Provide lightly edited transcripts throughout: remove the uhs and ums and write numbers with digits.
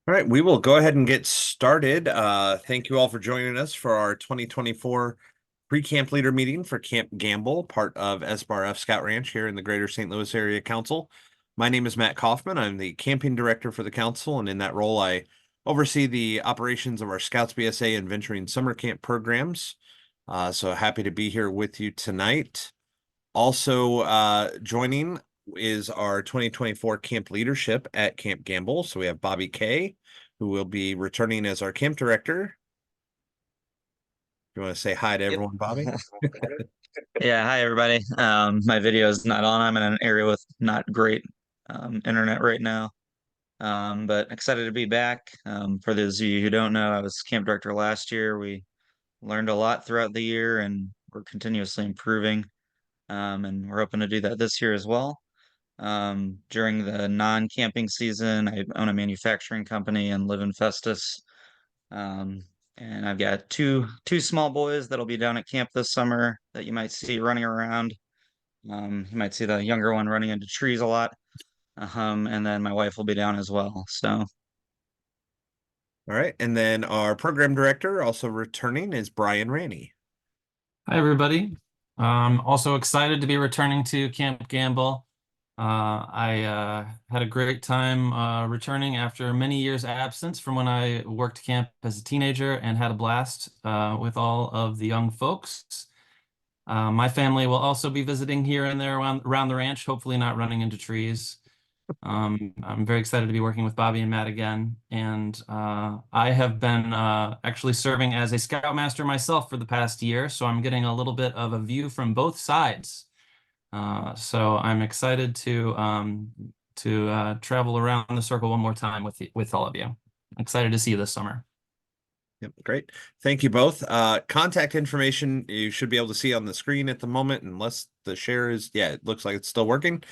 All right, we will go ahead and get started. Thank you all for joining us for our 2024 pre-camp leader meeting for Camp Gamble, part of SBRF Scout Ranch here in the Greater St. Louis Area Council. My name is Matt Kaufman. I'm the camping director for the council, and in that role, I oversee the operations of our Scouts BSA and Venturing Summer Camp programs. So happy to be here with you tonight. Also joining is our 2024 camp leadership at Camp Gamble. So we have Bobby Kay, who will be returning as our camp director. You want to say hi to Yep. everyone, Bobby? Yeah, hi everybody. My video is not on. I'm in an area with not great internet right now. But excited to be back. For those of you who don't know, I was camp director last year. We learned a lot throughout the year and we're continuously improving. And we're hoping to do that this year as well. During the non-camping season, I own a manufacturing company and live in Festus. Um, and I've got two small boys that'll be down at camp this summer that you might see running around. You might see the younger one running into trees a lot. And then my wife will be down as well. So All right. And then our program director, also returning, is Brian Raney. Hi, everybody. Also excited to be returning to Camp Gamble. I had a great time returning after many years absence from when I worked camp as a teenager and had a blast with all of the young folks. My family will also be visiting here and there around the ranch, hopefully not running into trees. I'm very excited to be working with Bobby and Matt again. And I have been actually serving as a Scoutmaster myself for the past year, so I'm getting a little bit of a view from both sides. So I'm excited to travel around the circle one more time with all of you. Excited to see you this summer. Yep, great. Thank you both. Contact information you should be able to see on the screen at the moment, unless the share is, yeah, it looks like it's still working.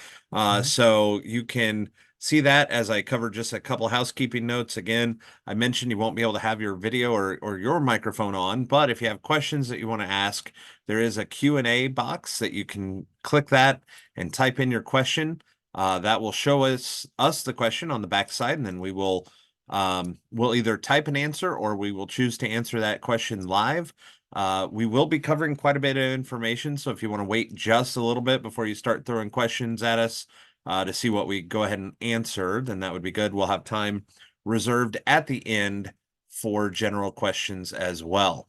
So you can see that as I cover just a couple housekeeping notes. Again, I mentioned you won't be able to have your video or your microphone on, but if you have questions that you want to ask, there is a Q&A box that you can click that and type in your question. That will show us the question on the back side, and then we'll either type an answer or we will choose to answer that question live. We will be covering quite a bit of information, so if you want to wait just a little bit before you start throwing questions at us to see what we go ahead and answer, then that would be good. We'll have time reserved at the end for general questions as well.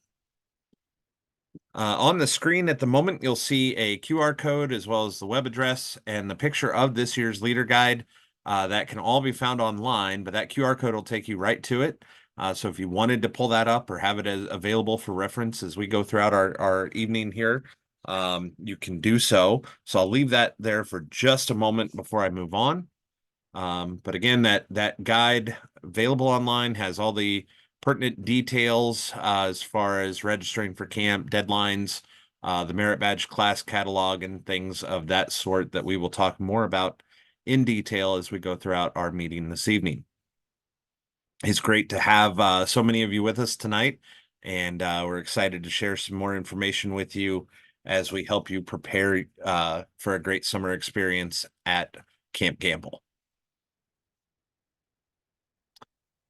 On the screen at the moment, you'll see a QR code as well as the web address and the picture of this year's leader guide. That can all be found online, but that QR code will take you right to it. So if you wanted to pull that up or have it as available for reference as we go throughout our evening here, you can do so. So I'll leave that there for just a moment before I move on. But again, that guide available online has all the pertinent details as far as registering for camp, deadlines, the merit badge class catalog, and things of that sort that we will talk more about in detail as we go throughout our meeting this evening. It's great to have so many of you with us tonight, and we're excited to share some more information with you as we help you prepare for a great summer experience at Camp Gamble.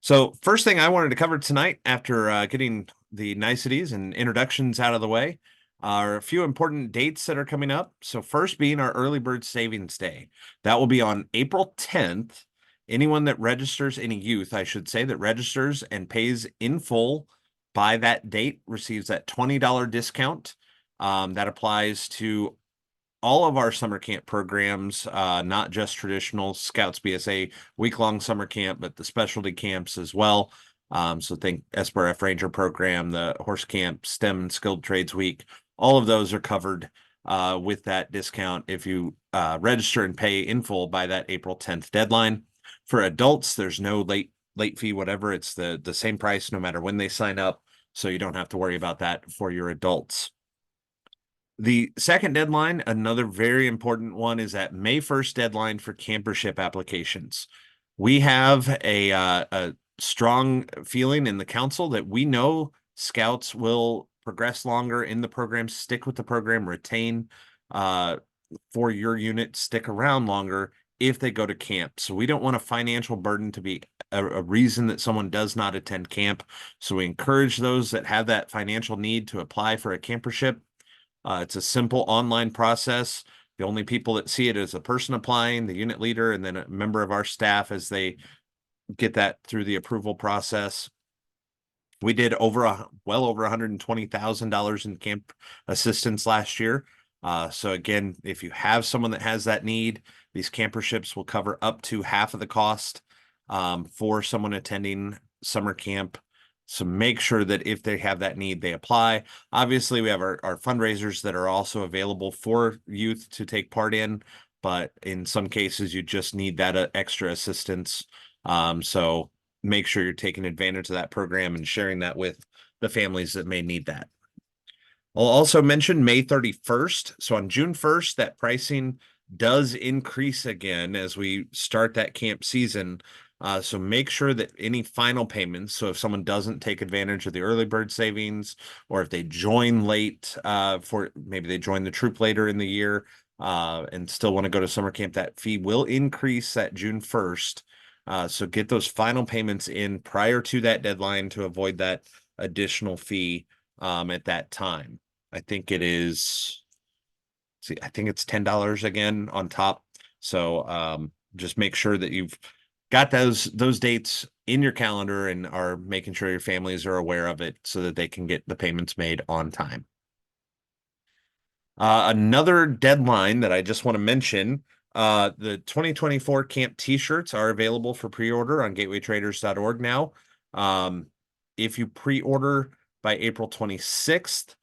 So first thing I wanted to cover tonight after getting the niceties and introductions out of the way are a few important dates that are coming up. So first being our early bird savings day. That will be on April 10th. Anyone that registers, any youth, I should say, that registers and pays in full by that date receives that $20 discount. That applies to all of our summer camp programs, not just traditional Scouts BSA week-long summer camp, but the specialty camps as well. So think SBRF Ranger program, the horse camp, STEM and skilled trades week. All of those are covered with that discount if you register and pay in full by that April 10th deadline. For adults, there's no late fee, whatever. It's the same price no matter when they sign up, so you don't have to worry about that for your adults. The second deadline, another very important one, is that May 1st deadline for campership applications. We have a strong feeling in the council that we know scouts will progress longer in the program, stick with the program, retain for your unit, stick around longer if they go to camp. So we don't want a financial burden to be a reason that someone does not attend camp. So we encourage those that have that financial need to apply for a campership. It's a simple online process. The only people that see it is the person applying, the unit leader, and then a member of our staff as they get that through the approval process. We did well over $120,000 in camp assistance last year. So again, if you have someone that has that need, these camperships will cover up to half of the cost for someone attending summer camp. So make sure that if they have that need, they apply. Obviously, we have our fundraisers that are also available for youth to take part in, but in some cases, you just need that extra assistance. So make sure you're taking advantage of that program and sharing that with the families that may need that. I'll also mention May 31st. So on June 1st, that pricing does increase again as we start that camp season. So make sure that any final payments, so if someone doesn't take advantage of the early bird savings, or if they join late, for maybe they join the troop later in the year and still want to go to summer camp, that fee will increase at June 1st. So get those final payments in prior to that deadline to avoid that additional fee at that time. I think it is, I think it's $10 again on top. So just make sure that you've got those dates in your calendar and are making sure your families are aware of it so that they can get the payments made on time. Another deadline that I just want to mention, the 2024 camp t-shirts are available for pre-order on gatewaytraders.org now. If you pre-order by April 26th,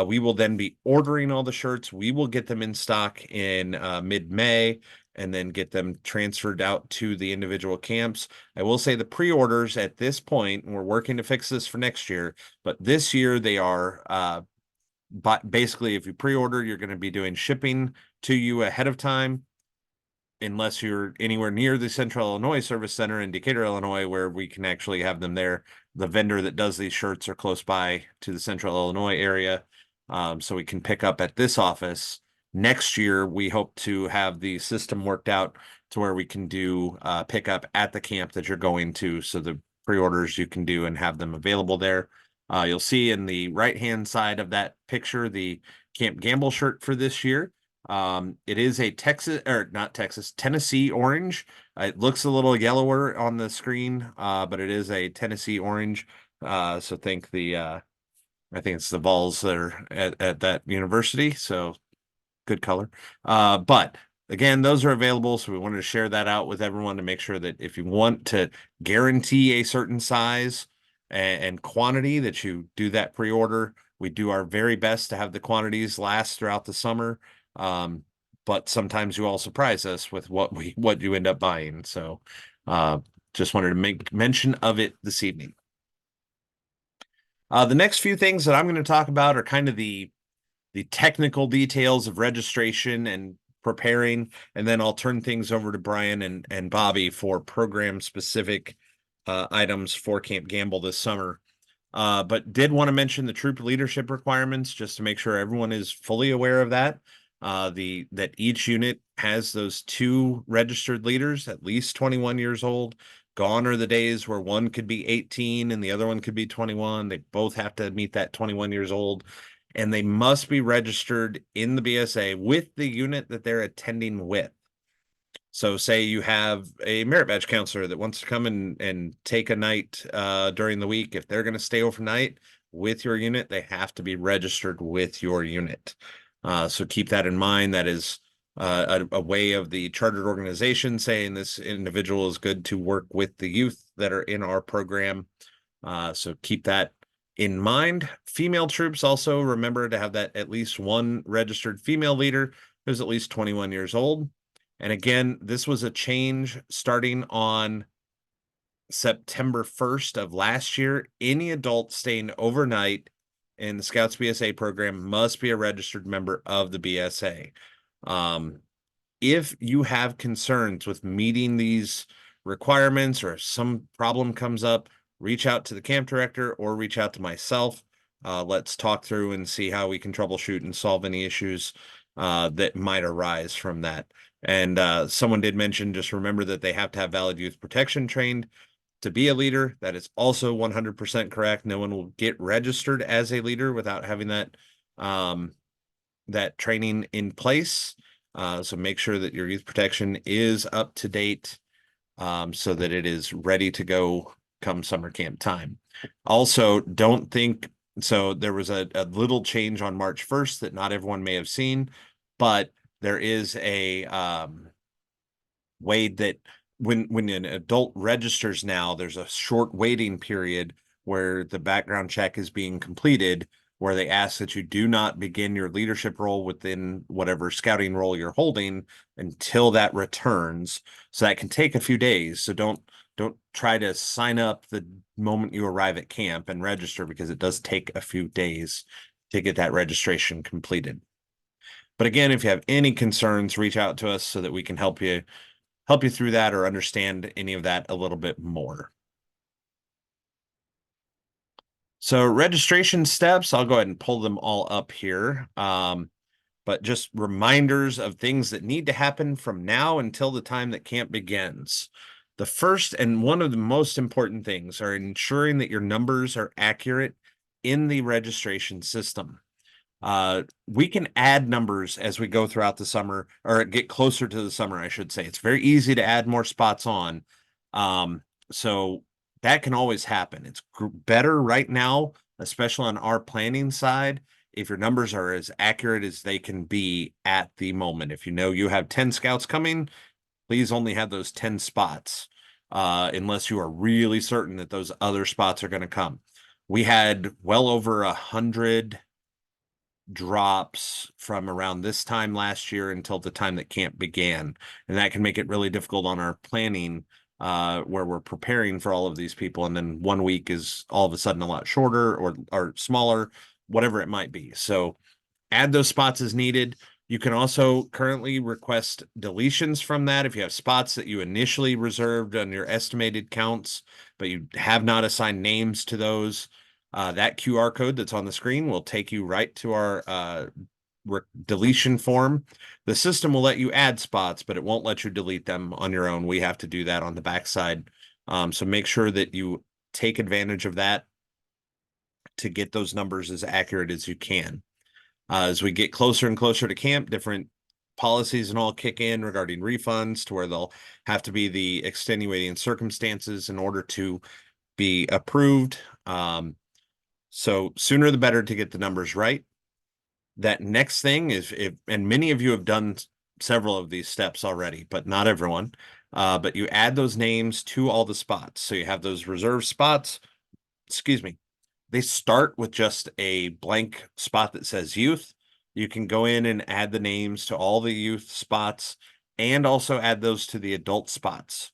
we will then be ordering all the shirts. We will get them in stock in mid-May and then get them transferred out to the individual camps. I will say the pre-orders at this point, and we're working to fix this for next year, but this year they are but basically, if you pre-order, you're going to be doing shipping to you ahead of time, unless you're anywhere near the Central Illinois Service Center in Decatur, Illinois, where we can actually have them there. The vendor that does these shirts are close by to the Central Illinois area, so we can pick up at this office. Next year, we hope to have the system worked out to where we can do pickup at the camp that you're going to, so the pre-orders you can do and have them available there. You'll see in the right-hand side of that picture, the Camp Gamble shirt for this year. It is a Tennessee orange. It looks a little yellower on the screen, but it is a Tennessee orange. So think I think it's the Vols that are at that university. So good color. But again, those are available. So we wanted to share that out with everyone to make sure that if you want to guarantee a certain size and quantity, that you do that pre-order. We do our very best to have the quantities last throughout the summer. But sometimes you all surprise us with what you end up buying. So just wanted to make mention of it this evening. The next few things that I'm going to talk about are kind of the technical details of registration and preparing, and then I'll turn things over to Brian and Bobby for program specific items for Camp Gamble this summer. But did want to mention the troop leadership requirements just to make sure everyone is fully aware of that. That each unit has those 2 registered leaders, at least 21 years old. Gone are the days where one could be 18 and the other one could be 21. They both have to meet that 21 years old, and they must be registered in the BSA with the unit that they're attending with. So say you have a merit badge counselor that wants to come and take a night during the week. If they're going to stay overnight with your unit, they have to be registered with your unit. So keep that in mind. That is a way of the chartered organization saying this individual is good to work with the youth that are in our program. So keep that in mind. Female troops also remember to have that at least one registered female leader who's at least 21 years old. And again, this was a change starting on September 1st of last year. Any adult staying overnight in the Scouts BSA program must be a registered member of the BSA. If you have concerns with meeting these requirements, or if some problem comes up, reach out to the camp director or reach out to myself. Let's talk through and see how we can troubleshoot and solve any issues that might arise from that. And someone did mention, just remember that they have to have valid youth protection trained to be a leader. That is also 100% correct. No one will get registered as a leader without having that training in place. So make sure that your youth protection is up to date, so that it is ready to go come summer camp time. Also, don't think so. There was a little change on March 1st that not everyone may have seen, but there is a way that when an adult registers now, there's a short waiting period where the background check is being completed, where they ask that you do not begin your leadership role within whatever scouting role you're holding until that returns. So that can take a few days. So don't try to sign up the moment you arrive at camp and register, because it does take a few days to get that registration completed. But again, if you have any concerns, reach out to us so that we can help you through that or understand any of that a little bit more. So registration steps, I'll go ahead and pull them all up here. But just reminders of things that need to happen from now until the time that camp begins. The first and one of the most important things are ensuring that your numbers are accurate in the registration system. We can add numbers as we go throughout the summer, or get closer to the summer, I should say. It's very easy to add more spots on. So that can always happen. It's better right now, especially on our planning side, if your numbers are as accurate as they can be at the moment. If you know you have 10 scouts coming, please only have those 10 spots, unless you are really certain that those other spots are going to come. We had well over 100 drops from around this time last year until the time that camp began. And that can make it really difficult on our planning, where we're preparing for all of these people. And then 1 week is all of a sudden a lot shorter or smaller, whatever it might be. So add those spots as needed. You can also currently request deletions from that if you have spots that you initially reserved on your estimated counts, but you have not assigned names to those. That QR code that's on the screen will take you right to our deletion form. The system will let you add spots, but it won't let you delete them on your own. We have to do that on the backside. So make sure that you take advantage of that to get those numbers as accurate as you can. As we get closer and closer to camp, different policies and all kick in regarding refunds, to where they'll have to be the extenuating circumstances in order to be approved. So sooner the better to get the numbers right. That next thing is, and many of you have done several of these steps already, but not everyone. But you add those names to all the spots. So you have those reserved spots. Excuse me. They start with just a blank spot that says youth. You can go in and add the names to all the youth spots, and also add those to the adult spots.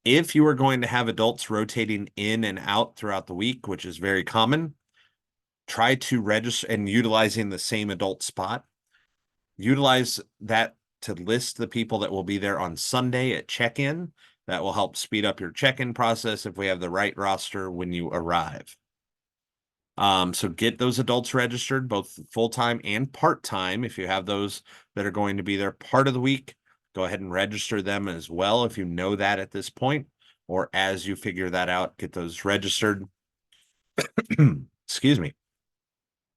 If you are going to have adults rotating in and out throughout the week, which is very common, try to register and utilizing the same adult spot. Utilize that to list the people that will be there on Sunday at check-in. That will help speed up your check-in process if we have the right roster when you arrive. So get those adults registered, both full-time and part-time. If you have those that are going to be there part of the week, go ahead and register them as well if you know that at this point, or as you figure that out, get those registered. Excuse me.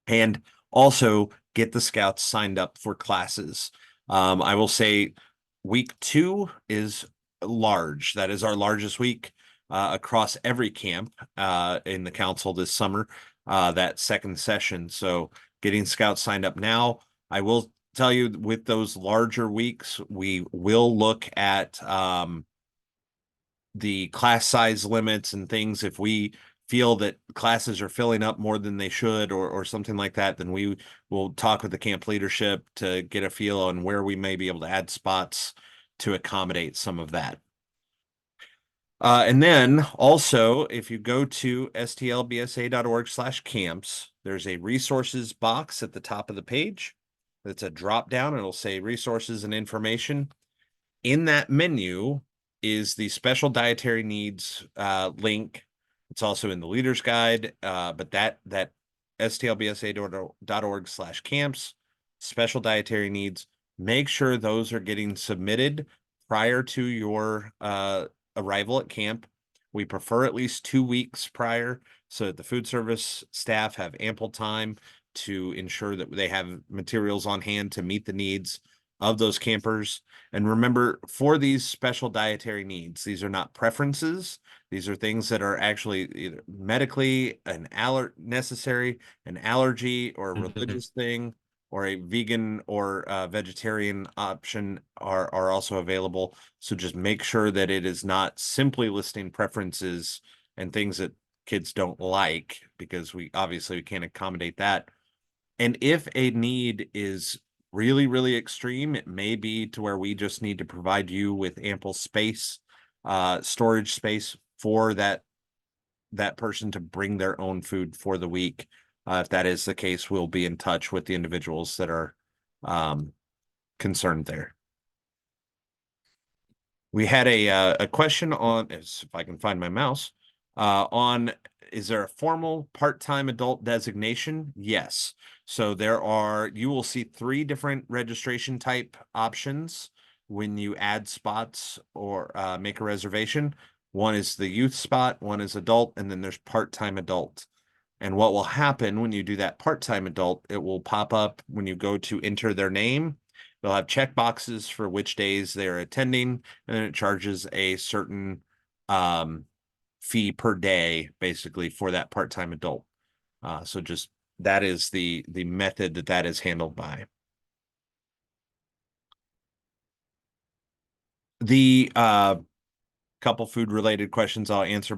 And also get the scouts signed up for classes. I will say week 2 is large. That is our largest week across every camp in the council this summer, that second session. So getting scouts signed up now. I will tell you, with those larger weeks, we will look at the class size limits and things. If we feel that classes are filling up more than they should, or something like that, then we will talk with the camp leadership to get a feel on where we may be able to add spots to accommodate some of that. And then also, if you go to stlbsa.org/camps, there's a resources box at the top of the page. That's a drop down. It'll say resources and information. In that menu is the special dietary needs link. It's also in the leader's guide, but that stlbsa.org/camps, special dietary needs, make sure those are getting submitted prior to your arrival at camp. We prefer at least 2 weeks prior so that the food service staff have ample time to ensure that they have materials on hand to meet the needs of those campers. And remember, for these special dietary needs, these are not preferences. These are things that are actually either medically necessary, an allergy, or a religious thing, or a vegan or vegetarian option are also available. So just make sure that it is not simply listing preferences and things that kids don't like, because we obviously can't accommodate that. And if a need is really, really extreme, it may be to where we just need to provide you with ample space, storage space for that person to bring their own food for the week. If that is the case, we'll be in touch with the individuals that are concerned there. We had a question on, if I can find my mouse, on, is there a formal part-time adult designation? Yes. So you will see 3 different registration type options when you add spots or make a reservation. One is the youth spot, one is adult, and then there's part-time adult. And what will happen when you do that part-time adult, it will pop up when you go to enter their name. They'll have check boxes for which days they're attending, and then it charges a certain fee per day, basically, for that part-time adult. So just that is the method that is handled by. The couple food related questions I'll answer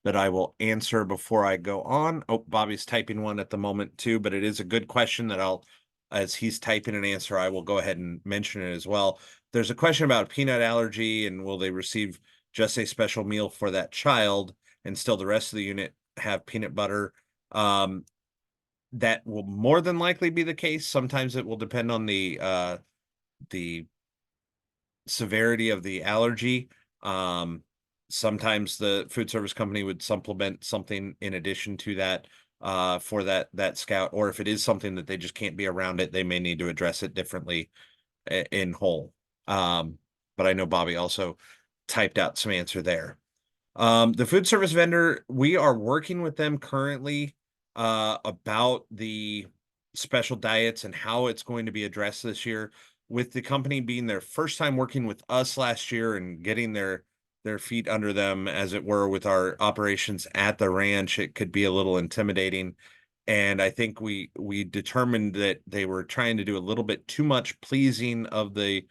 that I will answer before I go on. Oh, Bobby's typing one at the moment too, but it is a good question that as he's typing an answer, I will go ahead and mention it as well. There's a question about peanut allergy and will they receive just a special meal for that child and still the rest of the unit have peanut butter. That will more than likely be the case. Sometimes it will depend on the severity of the allergy. Sometimes the food service company would supplement something in addition to that for that scout, or if it is something that they just can't be around it, they may need to address it differently in whole. But I know Bobby also typed out some answer there. The food service vendor, we are working with them currently about the special diets and how it's going to be addressed this year, with the company being their first time working with us last year and getting their feet under them, as it were, with our operations at the ranch. It could be a little intimidating. And I think we determined that they were trying to do a little bit too much pleasing of the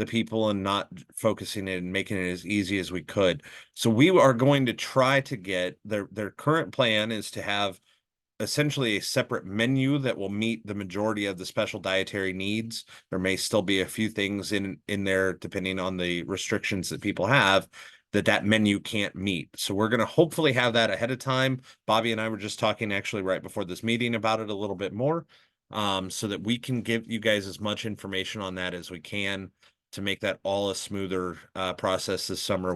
people and not focusing it and making it as easy as we could. So we are going to try to get their current plan is to have essentially a separate menu that will meet the majority of the special dietary needs. There may still be a few things in there, depending on the restrictions that people have, that menu can't meet. So we're going to hopefully have that ahead of time. Bobby and I were just talking actually right before this meeting about it a little bit more, so that we can give you guys as much information on that as we can to make that all a smoother process this summer.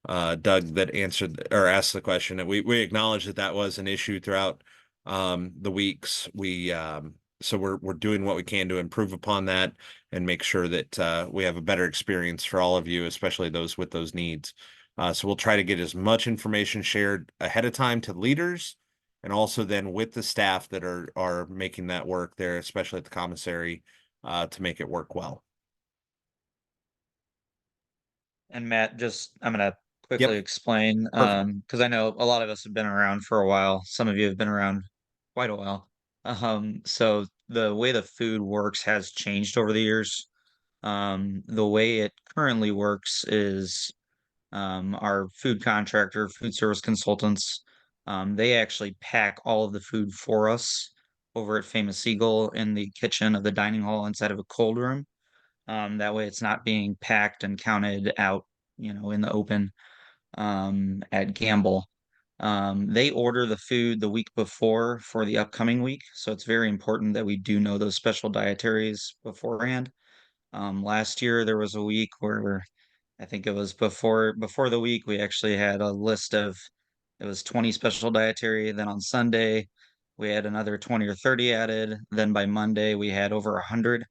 Doug that answered or asked the question, and we acknowledge that was an issue throughout the weeks. So we're doing what we can to improve upon that and make sure that we have a better experience for all of you, especially those with those needs. So we'll try to get as much information shared ahead of time to leaders, and also then with the staff that are making that work there, especially at the commissary, to make it work well. And Matt, I'm gonna quickly explain, because I know a lot of us have been around for a while. Some of you have been around quite a while. So the way the food works has changed over the years. The way it currently works is our food contractor, food service consultants, they actually pack all of the food for us over at Famous Eagle in the kitchen of the dining hall inside of a cold room. That way it's not being packed and counted out, in the open at Gamble. They order the food the week before for the upcoming week, so it's very important that we do know those special dietaries beforehand. Last year there was a week where I think it was before the week we actually had a list of, it was 20 special dietary. Then on Sunday we had another 20 or 30 added. Then by Monday we had over 100.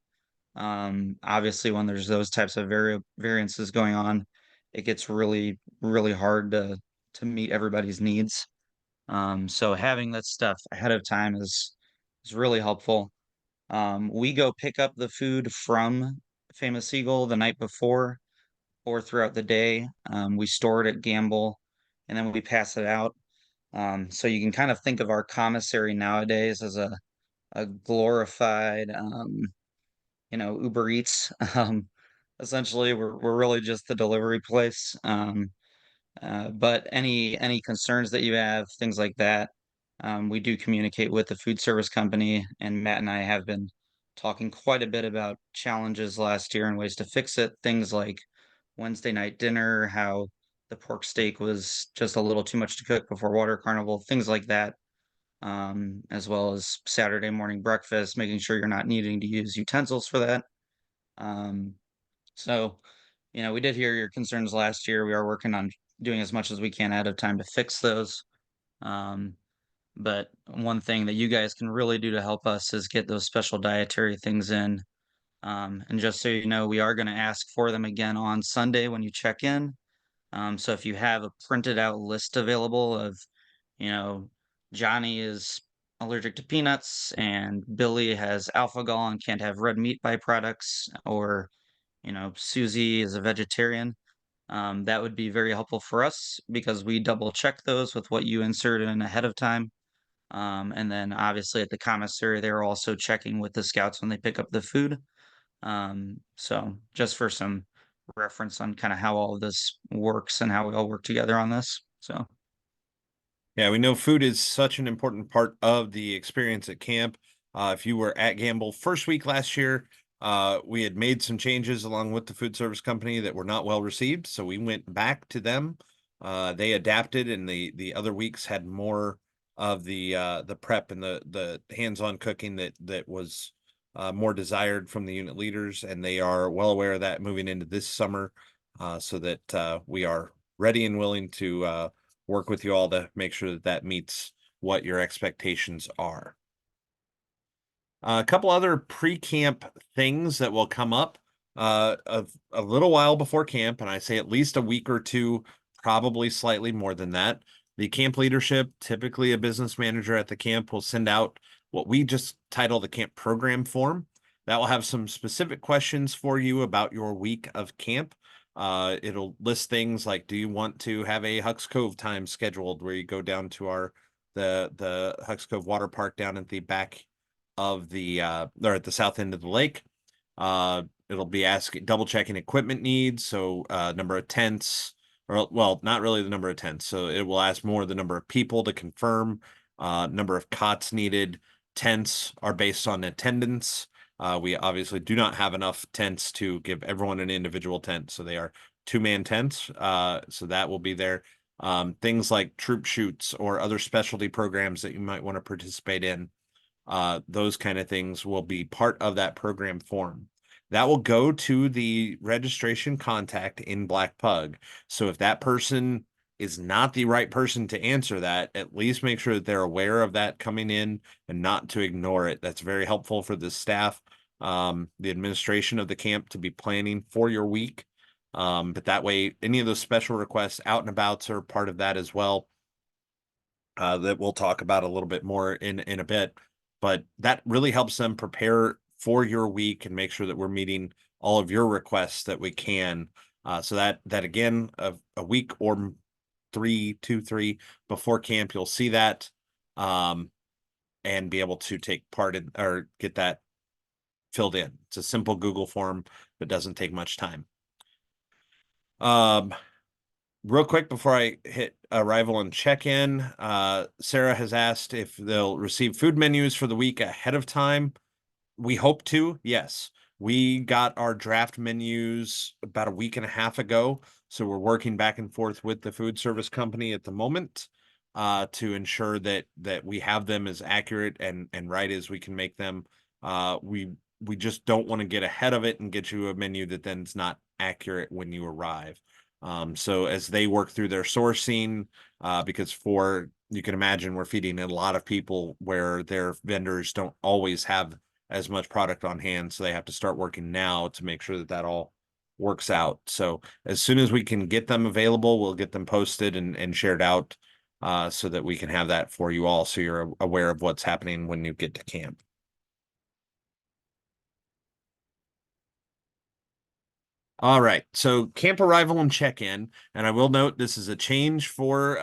Obviously, when there's those types of variances going on, it gets really, really hard to meet everybody's needs. So having that stuff ahead of time is really helpful. We go pick up the food from Famous Eagle the night before or throughout the day. We store it at Gamble, and then we pass it out. So you can kind of think of our commissary nowadays as a glorified, Uber Eats. Essentially, we're really just the delivery place. But any concerns that you have, things like that, we do communicate with the food service company, and Matt and I have been talking quite a bit about challenges last year and ways to fix it. Things like Wednesday night dinner, how the pork steak was just a little too much to cook before Water Carnival, things like that. As well as Saturday morning breakfast, making sure you're not needing to use utensils for that. Um, so, we did hear your concerns last year. We are working on doing as much as we can ahead of time to fix those. Um, but one thing that you guys can really do to help us is get those special dietary things in. And just so you know, we are going to ask for them again on Sunday when you check in. So if you have a printed out list available of, you know, Johnny is allergic to peanuts and Billy has alpha-gal and can't have red meat byproducts, or Susie is a vegetarian. That would be very helpful for us because we double check those with what you insert in ahead of time. And then obviously at the commissary, they're also checking with the scouts when they pick up the food. So just for some reference on kind of how all of this works and how we all work together on this. So Yeah, we know food is such an important part of the experience at camp. If you were at Gamble first week last year, we had made some changes along with the food service company that were not well received, so we went back to them. They adapted, and the other weeks had more of the prep and the hands-on cooking that was more desired from the unit leaders, and they are well aware of that moving into this summer, so that we are ready and willing to work with you all to make sure that that meets what your expectations are. A couple other pre-camp things that will come up a little while before camp, and I say at least a week or two, probably slightly more than that. The camp leadership, typically a business manager at the camp, will send out what we just title the camp program form. That will have some specific questions for you about your week of camp. It'll list things like, do you want to have a Hucks Cove time scheduled where you go down to the Hucks Cove water park down at the back of the or at the south end of the lake. It'll be asking, double checking equipment needs, so number of tents, or well, not really the number of tents. So it will ask more the number of people to confirm, number of cots needed. Tents are based on attendance. We obviously do not have enough tents to give everyone an individual tent, so they are two-man tents. So that will be there. Things like troop shoots or other specialty programs that you might want to participate in. Those kind of things will be part of that program form. That will go to the registration contact in Black Pug. So if that person is not the right person to answer that, at least make sure that they're aware of that coming in and not to ignore it. That's very helpful for the staff, the administration of the camp, to be planning for your week. But that way, any of those special requests, out and abouts, are part of that as well. That we'll talk about a little bit more in a bit. But that really helps them prepare for your week and make sure that we're meeting all of your requests that we can. So that again, a week or 3 before camp, you'll see that, and be able to take part in or get that filled in. It's a simple Google form that doesn't take much time. Real quick before I hit arrival and check-in, Sarah has asked if they'll receive food menus for the week ahead of time. We hope to, yes. We got our draft menus about a week and a half ago, so we're working back and forth with the food service company at the moment to ensure that we have them as accurate and right as we can make them. We just don't want to get ahead of it and get you a menu that then is not accurate when you arrive. So as they work through their sourcing, because you can imagine we're feeding a lot of people where their vendors don't always have as much product on hand. So they have to start working now to make sure that that all works out. So as soon as we can get them available, we'll get them posted and shared out so that we can have that for you all, so you're aware of what's happening when you get to camp. All right, so camp arrival and check-in, and I will note this is a change for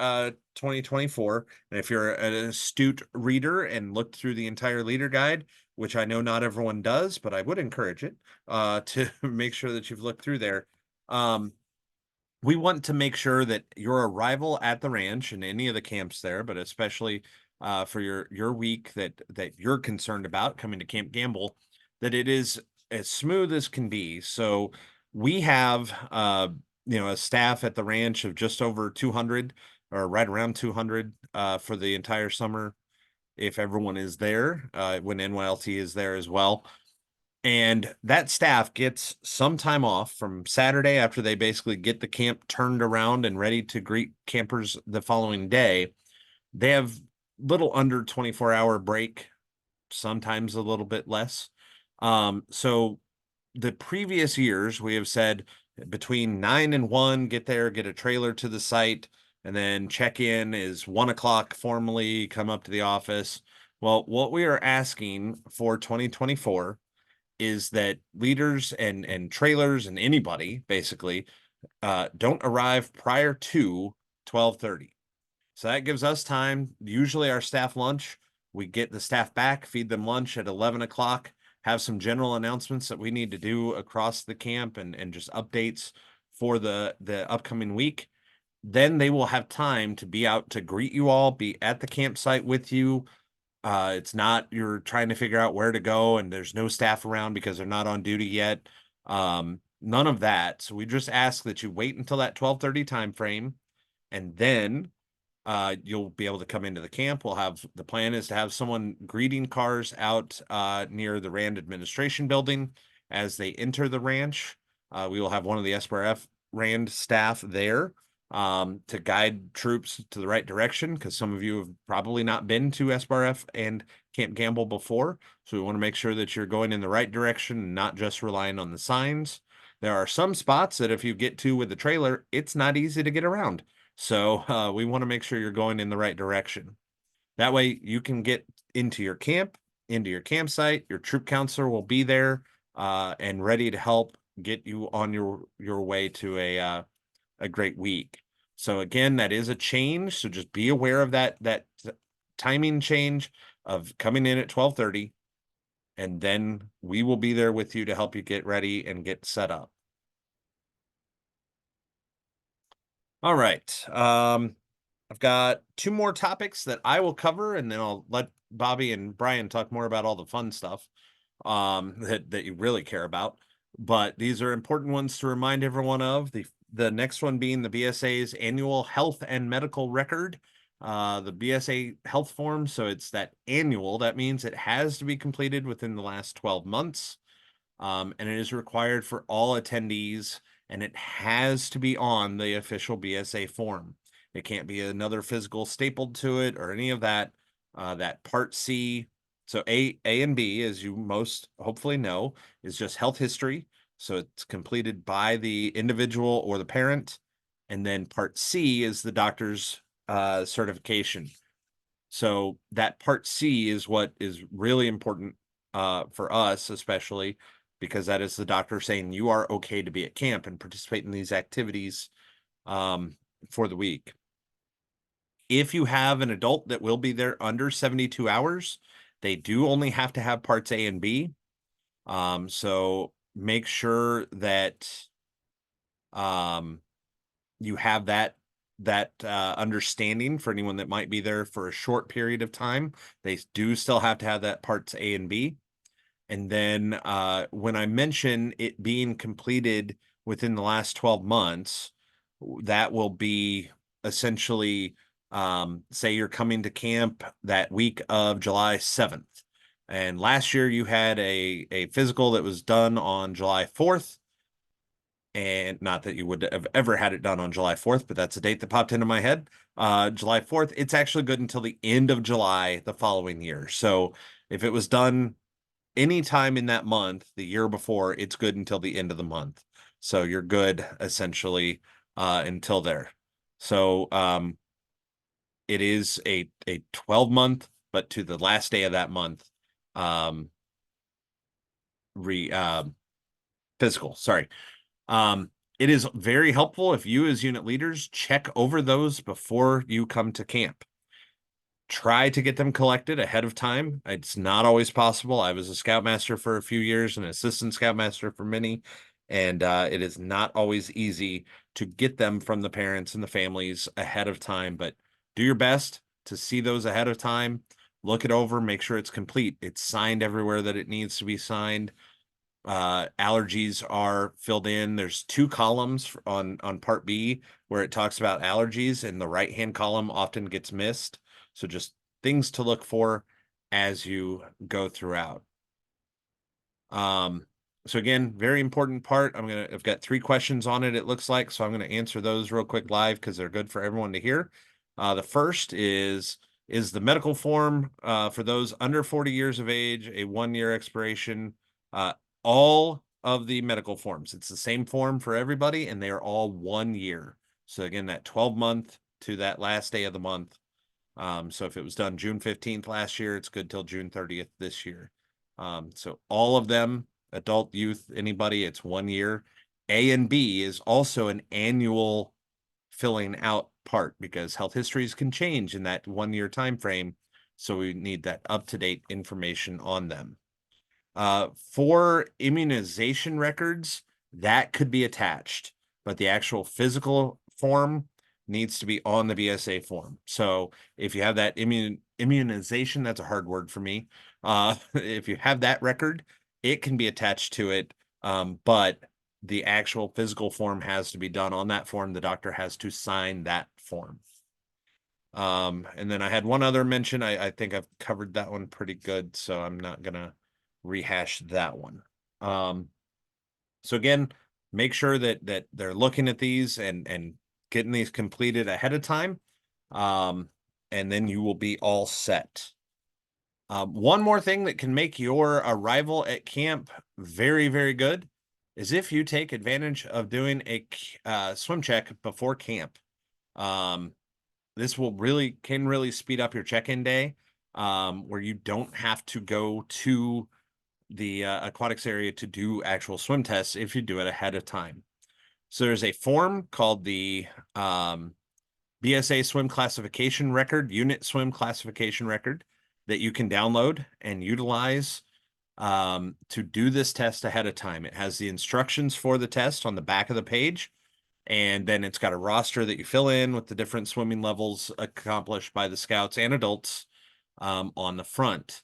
2024. And if you're an astute reader and looked through the entire leader guide, which I know not everyone does, but I would encourage it to make sure that you've looked through there. We want to make sure that your arrival at the ranch and any of the camps there, but especially for your week that you're concerned about coming to Camp Gamble, that it is as smooth as can be. So we have a staff at the ranch of just over 200 or right around 200 for the entire summer, if everyone is there when NYLT is there as well. And that staff gets some time off from Saturday after they basically get the camp turned around and ready to greet campers the following day. They have little under 24-hour break, sometimes a little bit less. So the previous years, we have said between 9 and 1, get there, get a trailer to the site, and then check-in is 1 o'clock formally, come up to the office. Well, what we are asking for 2024 is that leaders and trailers and anybody basically don't arrive prior to 12:30. So that gives us time. Usually our staff lunch, we get the staff back, feed them lunch at 11 o'clock, have some general announcements that we need to do across the camp and just updates for the upcoming week. Then they will have time to be out to greet you all, be at the campsite with you. It's not you're trying to figure out where to go and there's no staff around because they're not on duty yet. None of that. So we just ask that you wait until that 12:30 time frame, and then you'll be able to come into the camp. The plan is to have someone greeting cars out near the Rand administration building as they enter the ranch. We will have one of the SBRF Rand staff there to guide troops to the right direction, because some of you have probably not been to SBRF and Camp Gamble before. So we want to make sure that you're going in the right direction and not just relying on the signs. There are some spots that if you get to with the trailer, it's not easy to get around. So we want to make sure you're going in the right direction. That way you can get into your camp, into your campsite. Your troop counselor will be there and ready to help get you on your way to a great week. So again, that is a change. So just be aware of that timing change of coming in at 12:30, and then we will be there with you to help you get ready and get set up. All right. I've got 2 more topics that I will cover, and then I'll let Bobby and Brian talk more about all the fun stuff that you really care about. But these are important ones to remind everyone of. The next one being the BSA's annual health and medical record, the BSA health form. So it's that annual. That means it has to be completed within the last 12 months. And it is required for all attendees, and it has to be on the official BSA form. It can't be another physical stapled to it or any of that. That Part C, so A and B, as you most hopefully know, is just health history. So it's completed by the individual or the parent. And then Part C is the doctor's certification. So that Part C is what is really important for us, especially because that is the doctor saying you are okay to be at camp and participate in these activities for the week. If you have an adult that will be there under 72 hours, they do only have to have parts A and B. So make sure that you have that understanding for anyone that might be there for a short period of time. They do still have to have that parts A and B. And then when I mention it being completed within the last 12 months, that will be essentially, say you're coming to camp that week of July 7th. And last year you had a physical that was done on July 4th. And not that you would have ever had it done on July 4th, but that's a date that popped into my head. July 4th, it's actually good until the end of July the following year. So if it was done anytime in that month, the year before, it's good until the end of the month. So you're good essentially until there. So it is a 12-month, but to the last day of that month, physical. Sorry. It is very helpful if you as unit leaders check over those before you come to camp. Try to get them collected ahead of time. It's not always possible. I was a scoutmaster for a few years and an assistant scoutmaster for many, and it is not always easy to get them from the parents and the families ahead of time, but do your best to see those ahead of time. Look it over, make sure it's complete. It's signed everywhere that it needs to be signed. Allergies are filled in. There's 2 columns on part B where it talks about allergies, and the right-hand column often gets missed. So just things to look for as you go throughout. So again, very important part. I've got 3 questions on it, it looks like, so I'm going to answer those real quick live because they're good for everyone to hear. The first is the medical form for those under 40 years of age, a 1-year expiration? All of the medical forms, it's the same form for everybody, and they are all 1 year. So again, that 12-month to that last day of the month. So if it was done June 15th last year, it's good till June 30th this year. So all of them, adult, youth, anybody, it's 1 year. A and B is also an annual filling out part because health histories can change in that 1 year time frame. So we need that up-to-date information on them. For immunization records, that could be attached, but the actual physical form needs to be on the BSA form. So if you have that immunization, that's a hard word for me. If you have that record, it can be attached to it, but the actual physical form has to be done on that form. The doctor has to sign that form. And then I had one other mention. I think I've covered that one pretty good, so I'm not gonna rehash that one. So again, make sure that they're looking at these and getting these completed ahead of time. And then you will be all set. One more thing that can make your arrival at camp very, very good is if you take advantage of doing a swim check before camp. This can really speed up your check-in day, where you don't have to go to the aquatics area to do actual swim tests if you do it ahead of time. So there's a form called the BSA swim classification record, unit swim classification record, that you can download and utilize to do this test ahead of time. It has the instructions for the test on the back of the page, and then it's got a roster that you fill in with the different swimming levels accomplished by the scouts and adults on the front.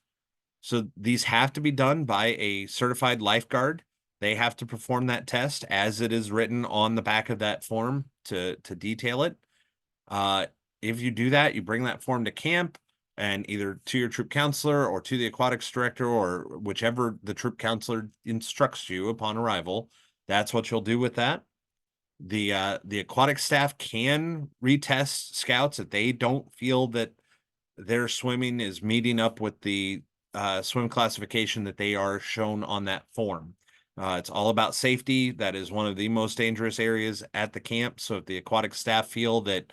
So these have to be done by a certified lifeguard. They have to perform that test as it is written on the back of that form to detail it. If you do that, you bring that form to camp and either to your troop counselor or to the aquatics director or whichever the troop counselor instructs you upon arrival. That's what you'll do with that. The aquatic staff can retest scouts if they don't feel that their swimming is meeting up with the swim classification that they are shown on that form. It's all about safety. That is one of the most dangerous areas at the camp. So if the aquatic staff feel that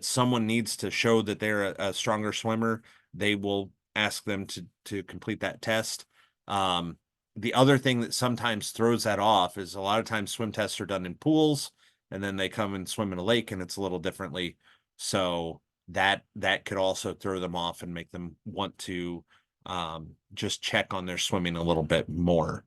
someone needs to show that they're a stronger swimmer, they will ask them to complete that test. The other thing that sometimes throws that off is a lot of times swim tests are done in pools, and then they come and swim in a lake, and it's a little differently. So that could also throw them off and make them want to just check on their swimming a little bit more.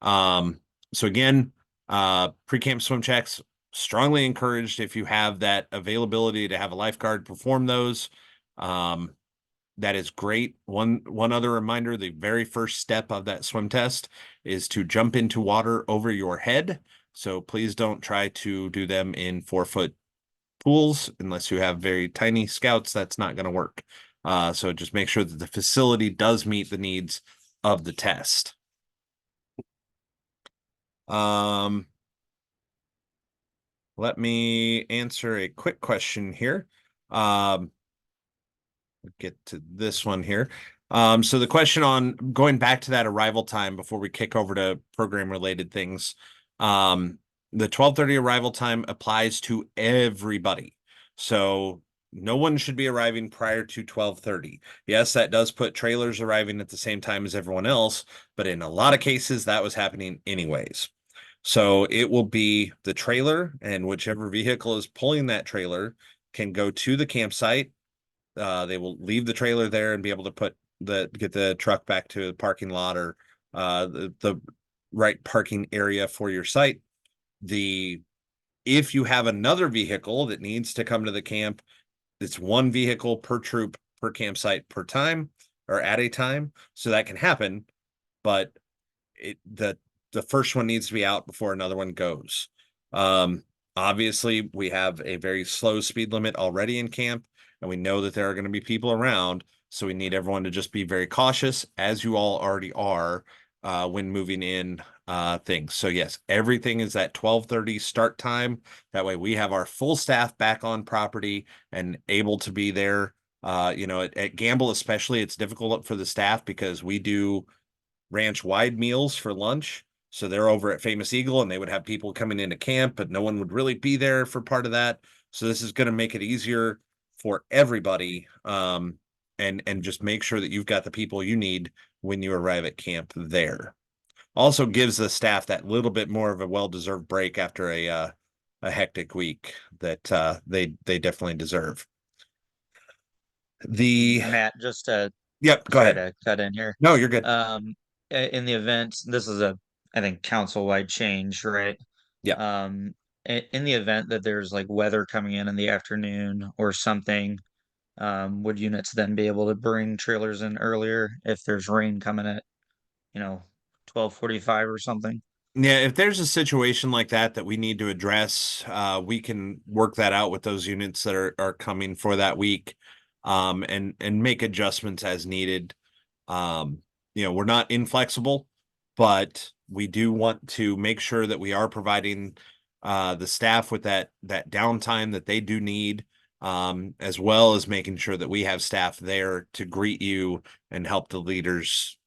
So again, pre-camp swim checks, strongly encouraged if you have that availability to have a lifeguard perform those. That is great. One other reminder, the very first step of that swim test is to jump into water over your head. So please don't try to do them in 4-foot pools unless you have very tiny scouts. That's not going to work. So just make sure that the facility does meet the needs of the test. Let me answer a quick question here. Get to this one here. So the question on going back to that arrival time before we kick over to program related things, the 12:30 arrival time applies to everybody. So no one should be arriving prior to 12:30. Yes, that does put trailers arriving at the same time as everyone else, but in a lot of cases that was happening anyways. So it will be the trailer, and whichever vehicle is pulling that trailer can go to the campsite. They will leave the trailer there and be able to get the truck back to the parking lot or the right parking area for your site. If you have another vehicle that needs to come to the camp, it's one vehicle per troop per campsite per time or at a time. So that can happen, but the first one needs to be out before another one goes. Obviously, we have a very slow speed limit already in camp, and we know that there are going to be people around. So we need everyone to just be very cautious, as you all already are, when moving in things. So yes, everything is at 12:30 start time. That way we have our full staff back on property and able to be there. At Gamble especially, it's difficult for the staff because we do ranch wide meals for lunch. So they're over at Famous Eagle and they would have people coming into camp, but no one would really be there for part of that. So this is going to make it easier for everybody. And just make sure that you've got the people you need when you arrive at camp there. Also gives the staff that little bit more of a well-deserved break after a hectic week that they definitely deserve. Matt, just to Yep, go sorry ahead. to cut in here. No, you're good. In the event, this is I think council-wide change, right? Yeah. In the event that there's like weather coming in the afternoon or something, would units then be able to bring trailers in earlier if there's rain coming at, 12:45 or something? Yeah, if there's a situation like that we need to address, we can work that out with those units that are coming for that week, and make adjustments as needed. We're not inflexible, but we do want to make sure that we are providing the staff with that downtime that they do need, as well as making sure that we have staff there to greet you and help the leaders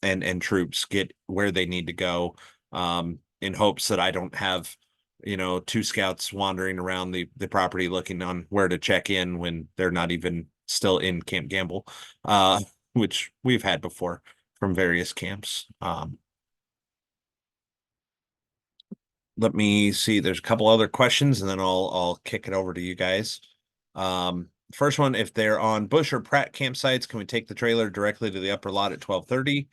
and troops get where they need to go, in hopes that I don't have, two scouts wandering around the property looking on where to check in when they're not even still in Camp Gamble, which we've had before from various camps. Let me see. There's a couple other questions, and then I'll kick it over to you guys. First one: if they're on Bush or Pratt campsites, can we take the trailer directly to the upper lot at 12:30?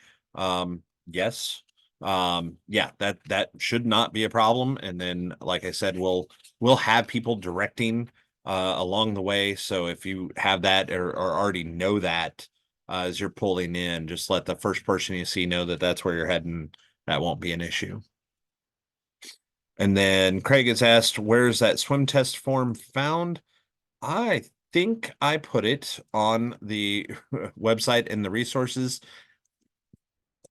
Yes. Yeah, that should not be a problem. And then, like I said, we'll have people directing along the way. So if you have that or already know that as you're pulling in, just let the first person you see know that that's where you're heading. That won't be an issue. And then Craig has asked, where's that swim test form found? I think I put it on the website in the resources.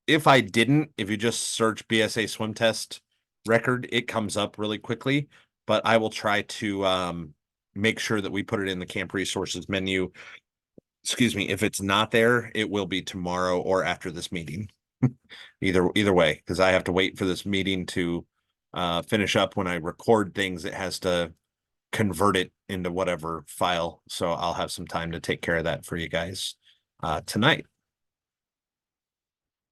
If I didn't, if you just search BSA swim test record, it comes up really quickly. But I will try to make sure that we put it in the camp resources menu. Excuse me. If it's not there, it will be tomorrow or after this meeting. Either way, because I have to wait for this meeting to finish up. When I record things, it has to convert it into whatever file. So I'll have some time to take care of that for you guys tonight.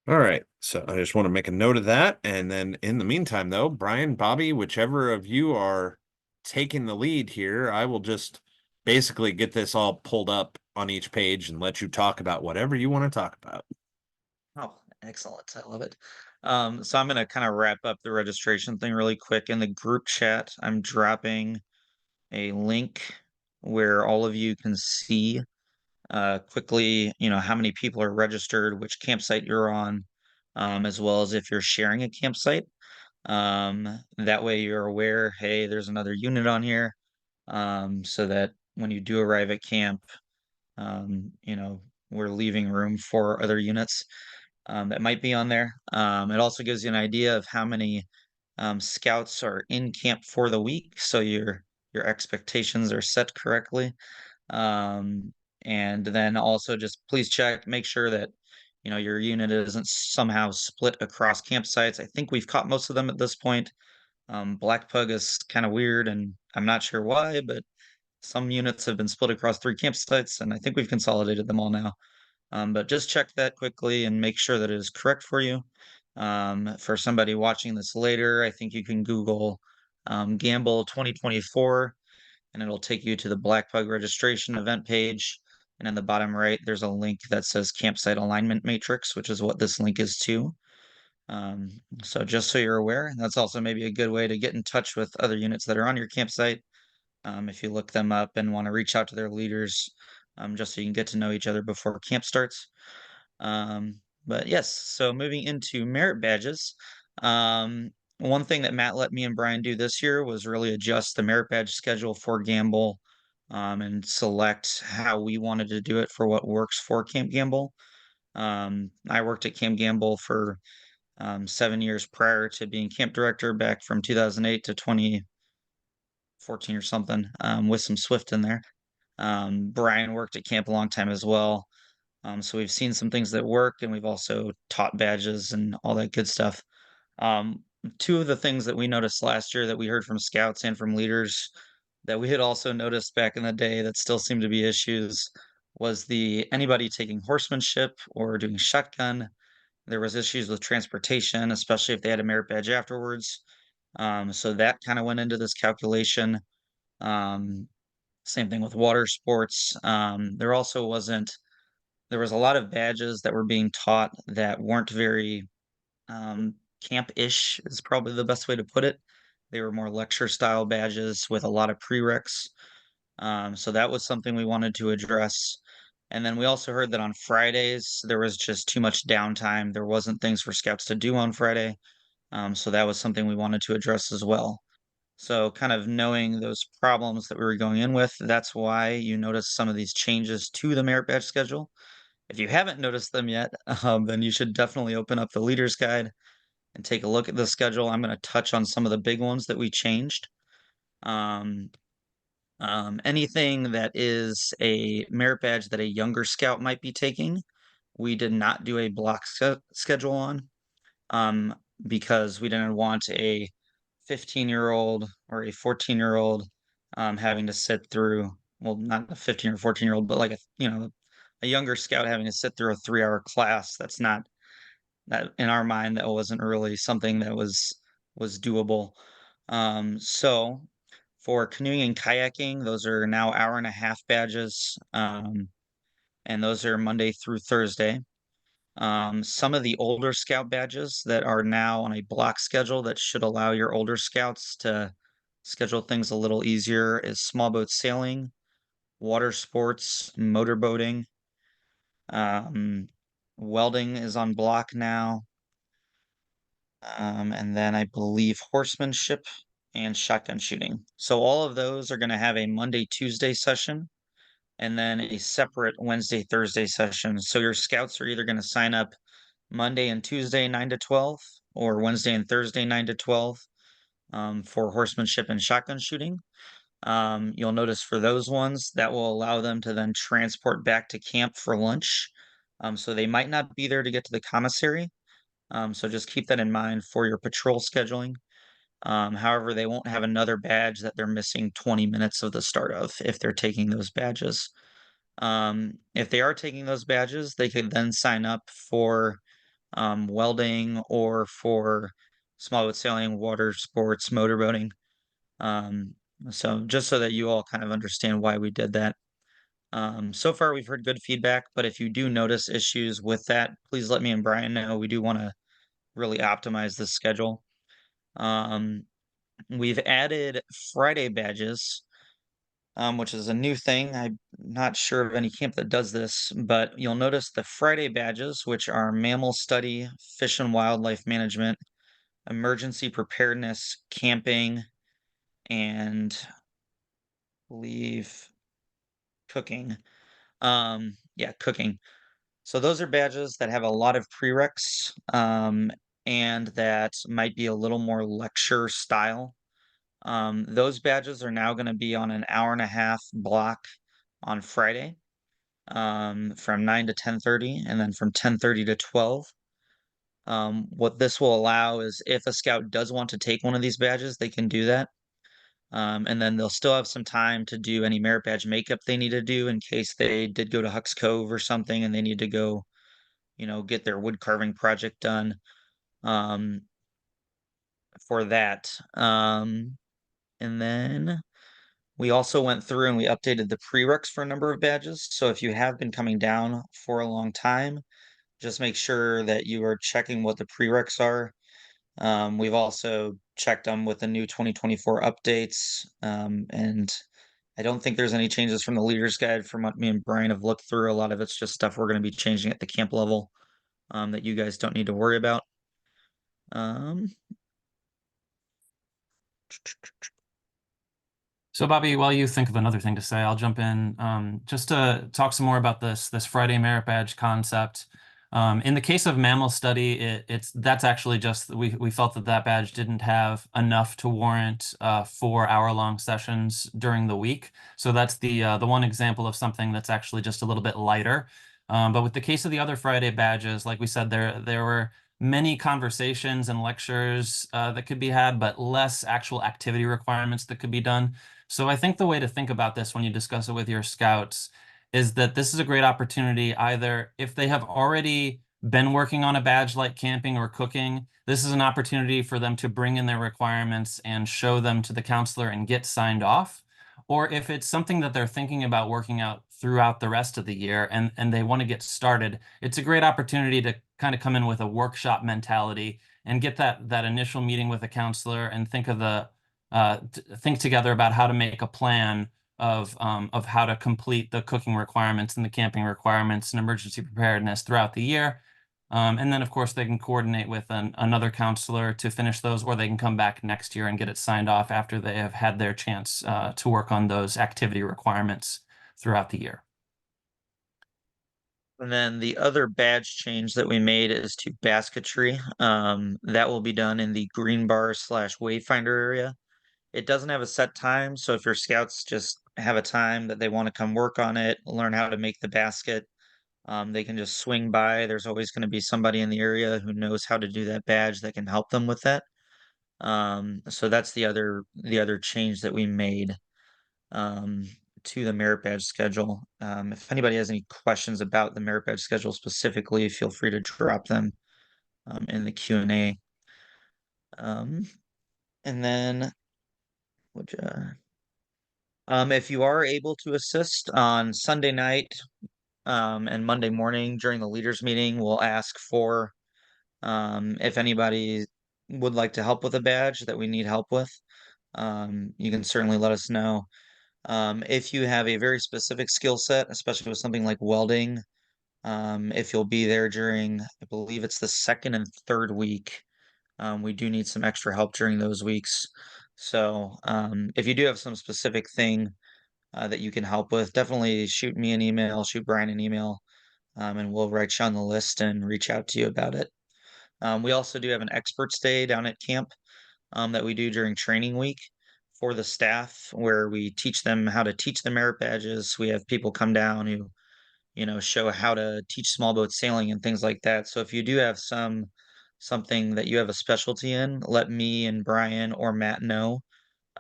All right. So I just want to make a note of that. And then in the meantime, though, Brian, Bobby, whichever of you are taking the lead here, I will just basically get this all pulled up on each page and let you talk about whatever you want to talk about. Oh, excellent. I love it. So I'm gonna kind of wrap up the registration thing really quick in the group chat. I'm dropping a link where all of you can see quickly, how many people are registered, which campsite you're on, as well as if you're sharing a campsite. That way you're aware, hey, there's another unit on here, so that when you do arrive at camp, we're leaving room for other units that might be on there. It also gives you an idea of how many scouts are in camp for the week, so your expectations are set correctly. And then also just please make sure that, you know, your unit isn't somehow split across campsites. I think we've caught most of them at this point. Black Pug is kind of weird, and I'm not sure why, but some units have been split across 3 campsites, and I think we've consolidated them all now. But just check that quickly and make sure that it is correct for you. For somebody watching this later, I think you can Google Gamble 2024, and it'll take you to the Black Pug registration event page. And in the bottom right, there's a link that says Campsite Alignment Matrix, which is what this link is to. So just so you're aware, that's also maybe a good way to get in touch with other units that are on your campsite. If you look them up and want to reach out to their leaders, just so you can get to know each other before camp starts. But yes, so moving into merit badges. One thing that Matt let me and Brian do this year was really adjust the merit badge schedule for Gamble, and select how we wanted to do it for what works for Camp Gamble. I worked at Camp Gamble for 7 years prior to being camp director back from 2008 to 2014 or something, with some Swift in there. Brian worked at camp a long time as well. So we've seen some things that work, and we've also taught badges and all that good stuff. Two of the things that we noticed last year that we heard from scouts and from leaders that we had also noticed back in the day that still seem to be issues was anybody taking horsemanship or doing shotgun. There was issues with transportation, especially if they had a merit badge afterwards. So that kind of went into this calculation. Same thing with water sports. There was a lot of badges that were being taught that weren't very camp-ish is probably the best way to put it. They were more lecture style badges with a lot of prereqs. So that was something we wanted to address. And then we also heard that on Fridays, there was just too much downtime. There wasn't things for scouts to do on Friday. So that was something we wanted to address as well. So kind of knowing those problems that we were going in with, that's why you notice some of these changes to the merit badge schedule. If you haven't noticed them yet, then you should definitely open up the leader's guide and take a look at the schedule. I'm going to touch on some of the big ones that we changed. Anything that is a merit badge that a younger scout might be taking, we did not do a block schedule on, because we didn't want a 15-year-old or a 14-year-old having to sit through, well, not a 15 or 14-year-old, but like a younger scout having to sit through a 3-hour class. That's not, that in our mind, that wasn't really something that was doable. So for canoeing and kayaking, those are now hour-and-a-half badges, and those are Monday through Thursday. Some of the older scout badges that are now on a block schedule that should allow your older scouts to schedule things a little easier is small boat sailing, water sports, motorboating. Welding is on block now. And then I believe horsemanship and shotgun shooting. So all of those are going to have a Monday, Tuesday session, and then a separate Wednesday, Thursday session. So your scouts are either going to sign up Monday and Tuesday 9 to 12, or Wednesday and Thursday 9 to 12, for horsemanship and shotgun shooting. You'll notice for those ones that will allow them to then transport back to camp for lunch. So they might not be there to get to the commissary. So just keep that in mind for your patrol scheduling. However, they won't have another badge that they're missing 20 minutes of the start of if they're taking those badges. If they are taking those badges, they could then sign up for welding or for small boat sailing, water sports, motorboating. So just so that you all kind of understand why we did that. So far we've heard good feedback, but if you do notice issues with that, please let me and Brian know. We do want to really optimize this schedule. We've added Friday badges, which is a new thing. I'm not sure of any camp that does this, but you'll notice the Friday badges, which are mammal study, fish and wildlife management, emergency preparedness, camping, and I believe cooking. Yeah, cooking. So those are badges that have a lot of prereqs, and that might be a little more lecture style. Those badges are now going to be on an hour-and-a-half block on Friday. from 9 to 10:30, and then from 10:30 to 12. What this will allow is if a scout does want to take one of these badges, they can do that. And then they'll still have some time to do any merit badge makeup they need to do in case they did go to Huck's Cove or something and they need to go, get their wood carving project done. For that. And then we also went through and we updated the prereqs for a number of badges. So if you have been coming down for a long time, just make sure that you are checking what the prereqs are. We've also checked them with the new 2024 updates. And I don't think there's any changes from the leader's guide from what me and Brian have looked through. A lot of it's just stuff we're going to be changing at the camp level that you guys don't need to worry about. So Bobby, while you think of another thing to say, I'll jump in just to talk some more about this Friday merit badge concept. In the case of mammal study, that's actually just we felt that badge didn't have enough to warrant 4-hour-long sessions during the week. So that's the one example of something that's actually just a little bit lighter. But with the case of the other Friday badges, like we said, there were many conversations and lectures that could be had, but less actual activity requirements that could be done. So I think the way to think about this when you discuss it with your scouts is that this is a great opportunity, either if they have already been working on a badge like camping or cooking, this is an opportunity for them to bring in their requirements and show them to the counselor and get signed off. Or if it's something that they're thinking about working out throughout the rest of the year and they want to get started, it's a great opportunity to kind of come in with a workshop mentality and get that initial meeting with a counselor and think together about how to make a plan of how to complete the cooking requirements and the camping requirements and emergency preparedness throughout the year. And then, of course, they can coordinate with another counselor to finish those, or they can come back next year and get it signed off after they have had their chance to work on those activity requirements throughout the year. And then the other badge change that we made is to basketry. That will be done in the green bar / wayfinder area. It doesn't have a set time, so if your scouts just have a time that they want to come work on it, learn how to make the basket, they can just swing by. There's always going to be somebody in the area who knows how to do that badge that can help them with that. So that's the other change that we made to the merit badge schedule. If anybody has any questions about the merit badge schedule specifically, feel free to drop them in the Q&A. And then if you are able to assist on Sunday night and Monday morning during the leaders meeting, we'll ask for if anybody would like to help with a badge that we need help with. You can certainly let us know. If you have a very specific skill set, especially with something like welding, if you'll be there during, I believe it's the second and third week, we do need some extra help during those weeks. So if you do have some specific thing that you can help with, definitely shoot me an email, shoot Brian an email, and we'll write you on the list and reach out to you about it. We also do have an experts day down at camp that we do during training week for the staff, where we teach them how to teach the merit badges. We have people come down who, show how to teach small boat sailing and things like that. So if you do have something that you have a specialty in, let me and Brian or Matt know.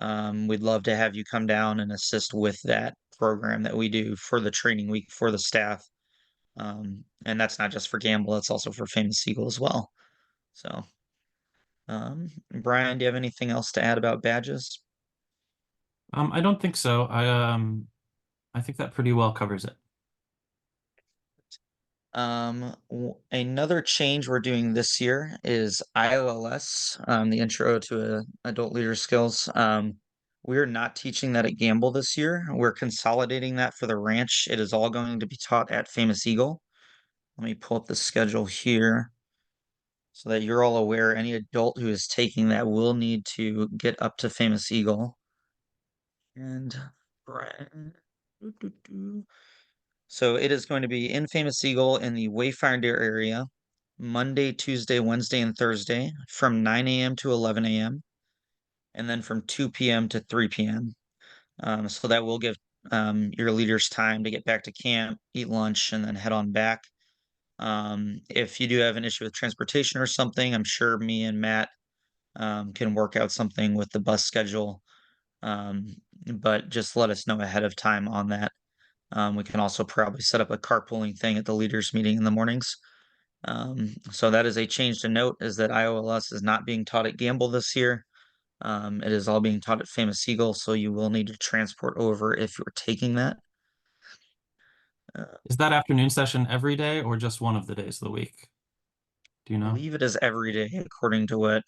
We'd love to have you come down and assist with that program that we do for the training week for the staff. And that's not just for Gamble, it's also for Famous Seagull as well. So, Brian, do you have anything else to add about badges? I don't think so. I think that pretty well covers it. Another change we're doing this year is ILLS, the Intro to Adult Leader Skills. We're not teaching that at Gamble this year. We're consolidating that for the ranch. It is all going to be taught at Famous Eagle. Let me pull up the schedule here so that you're all aware. Any adult who is taking that will need to get up to Famous Eagle. And Brian. So it is going to be in Famous Eagle in the Wayfinder area, Monday, Tuesday, Wednesday, and Thursday from 9 a.m. to 11 a.m. and then from 2 p.m. to 3 p.m. So that will give your leader's time to get back to camp, eat lunch, and then head on back. If you do have an issue with transportation or something, I'm sure me and Matt can work out something with the bus schedule. But just let us know ahead of time on that. We can also probably set up a carpooling thing at the leaders meeting in the mornings. So that is a change to note, is that IOLS is not being taught at Gamble this year. It is all being taught at Famous Eagle, so you will need to transport over if you're taking that. Is that afternoon session every day or just one of the days of the week? Do you I know? believe it is every day, according to what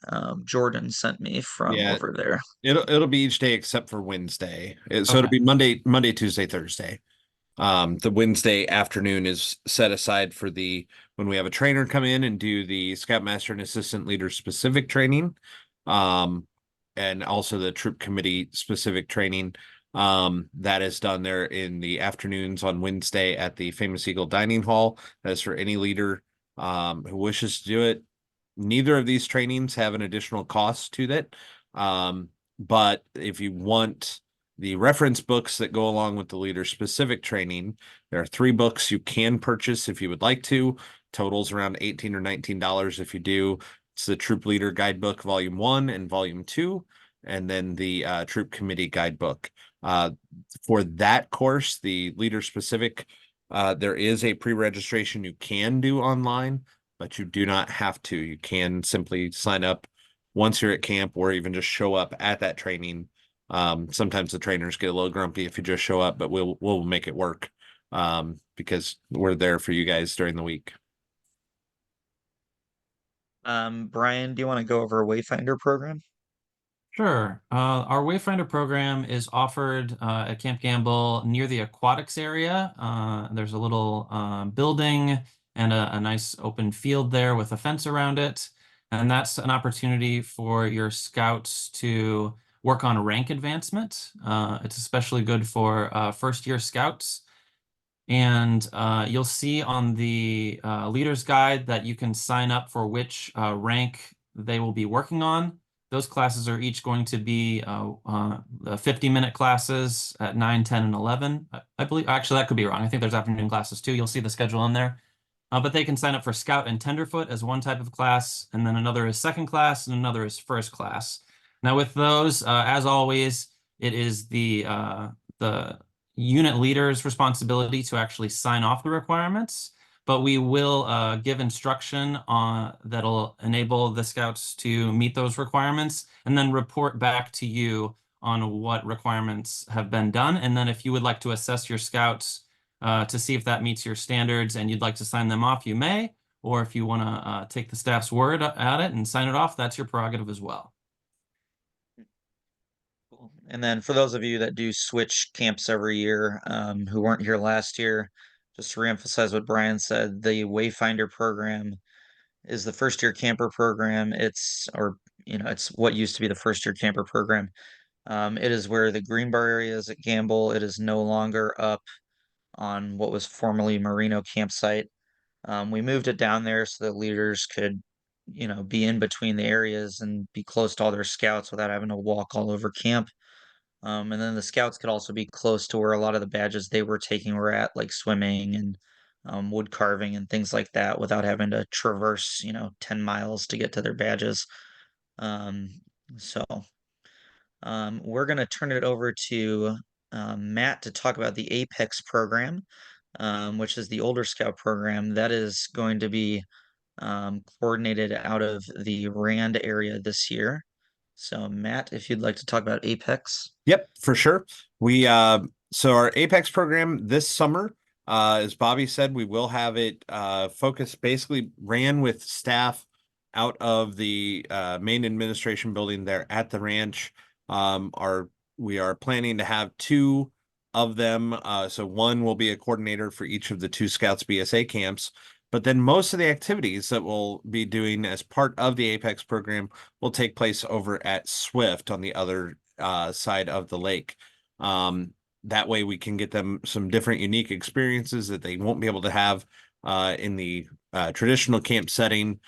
Jordan sent me from Yeah. over there. It'll be each day except for Wednesday. So it'll Okay. be Monday, Tuesday, Thursday. The Wednesday afternoon is set aside for when we have a trainer come in and do the Scoutmaster and Assistant Leader specific training. And also the troop committee specific training. That is done there in the afternoons on Wednesday at the Famous Eagle Dining Hall. That's for any leader who wishes to do it. Neither of these trainings have an additional cost to that. But if you want the reference books that go along with the leader specific training, there are 3 books you can purchase if you would like to. Totals around $18 or $19 if you do. It's the Troop Leader Guidebook Volume 1 and Volume 2, and then the Troop Committee Guidebook. For that course, the leader specific, there is a pre-registration you can do online, but you do not have to. You can simply sign up once you're at camp, or even just show up at that training. Sometimes the trainers get a little grumpy if you just show up, but we'll make it work because we're there for you guys during the week. Brian, do you want to go over a Wayfinder program? Sure. Our Wayfinder program is offered at Camp Gamble near the aquatics area. There's a little building and a nice open field there with a fence around it. And that's an opportunity for your scouts to work on rank advancement. It's especially good for first-year scouts. And you'll see on the leader's guide that you can sign up for which rank they will be working on. Those classes are each going to be 50-minute classes at 9, 10, and 11. I believe, actually, that could be wrong. I think there's afternoon classes too. You'll see the schedule in there. But they can sign up for Scout and Tenderfoot as one type of class, and then another is second class, and another is first class. Now with those, as always, it is the unit leader's responsibility to actually sign off the requirements, but we will give instruction that'll enable the scouts to meet those requirements and then report back to you on what requirements have been done. And then if you would like to assess your scouts to see if that meets your standards and you'd like to sign them off, you may, or if you want to take the staff's word at it and sign it off, that's your prerogative as well. And then for those of you that do switch camps every year, who weren't here last year, just to reemphasize what Brian said, the Wayfinder program is the first year camper program. It's what used to be the first year camper program. It is where the green bar area is at Gamble. It is no longer up on what was formerly Marino campsite. We moved it down there so that leaders could, be in between the areas and be close to all their scouts without having to walk all over camp. And then the scouts could also be close to where a lot of the badges they were taking were at, like swimming and wood carving and things like that, without having to traverse, 10 miles to get to their badges. Um, so we're going to turn it over to Matt to talk about the Apex program, which is the older scout program that is going to be coordinated out of the Rand area this year. So Matt, if you'd like to talk about Apex. Yep, for sure. So our Apex program this summer, as Bobby said, we will have it focused, basically ran with staff out of the main administration building there at the ranch. We are planning to have 2 of them. So one will be a coordinator for each of the 2 Scouts BSA camps. But then most of the activities that we'll be doing as part of the Apex program will take place over at Swift on the other side of the lake. That way we can get them some different unique experiences that they won't be able to have in the traditional camp setting.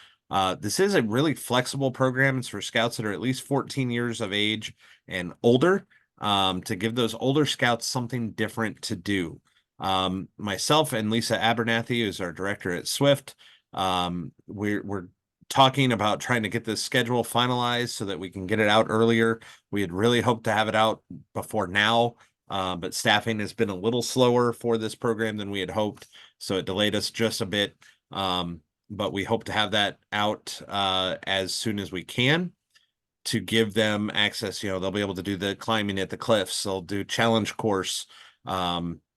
This is a really flexible program. It's for scouts that are at least 14 years of age and older. to give those older scouts something different to do. Myself and Lisa Abernathy, who's our director at Swift, we're talking about trying to get this schedule finalized so that we can get it out earlier. We had really hoped to have it out before now, but staffing has been a little slower for this program than we had hoped, so it delayed us just a bit. But we hope to have that out as soon as we can to give them access. They'll be able to do the climbing at the cliffs, they'll do challenge course,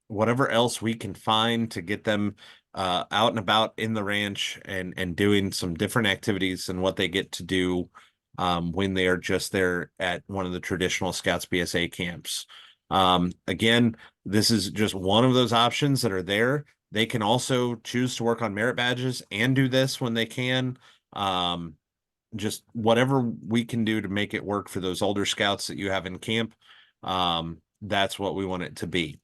whatever else we can find to get them out and about in the ranch and doing some different activities than what they get to do when they are just there at one of the traditional Scouts BSA camps. Again, this is just one of those options that are there. They can also choose to work on merit badges and do this when they can. Just whatever we can do to make it work for those older scouts that you have in camp. That's what we want it to be.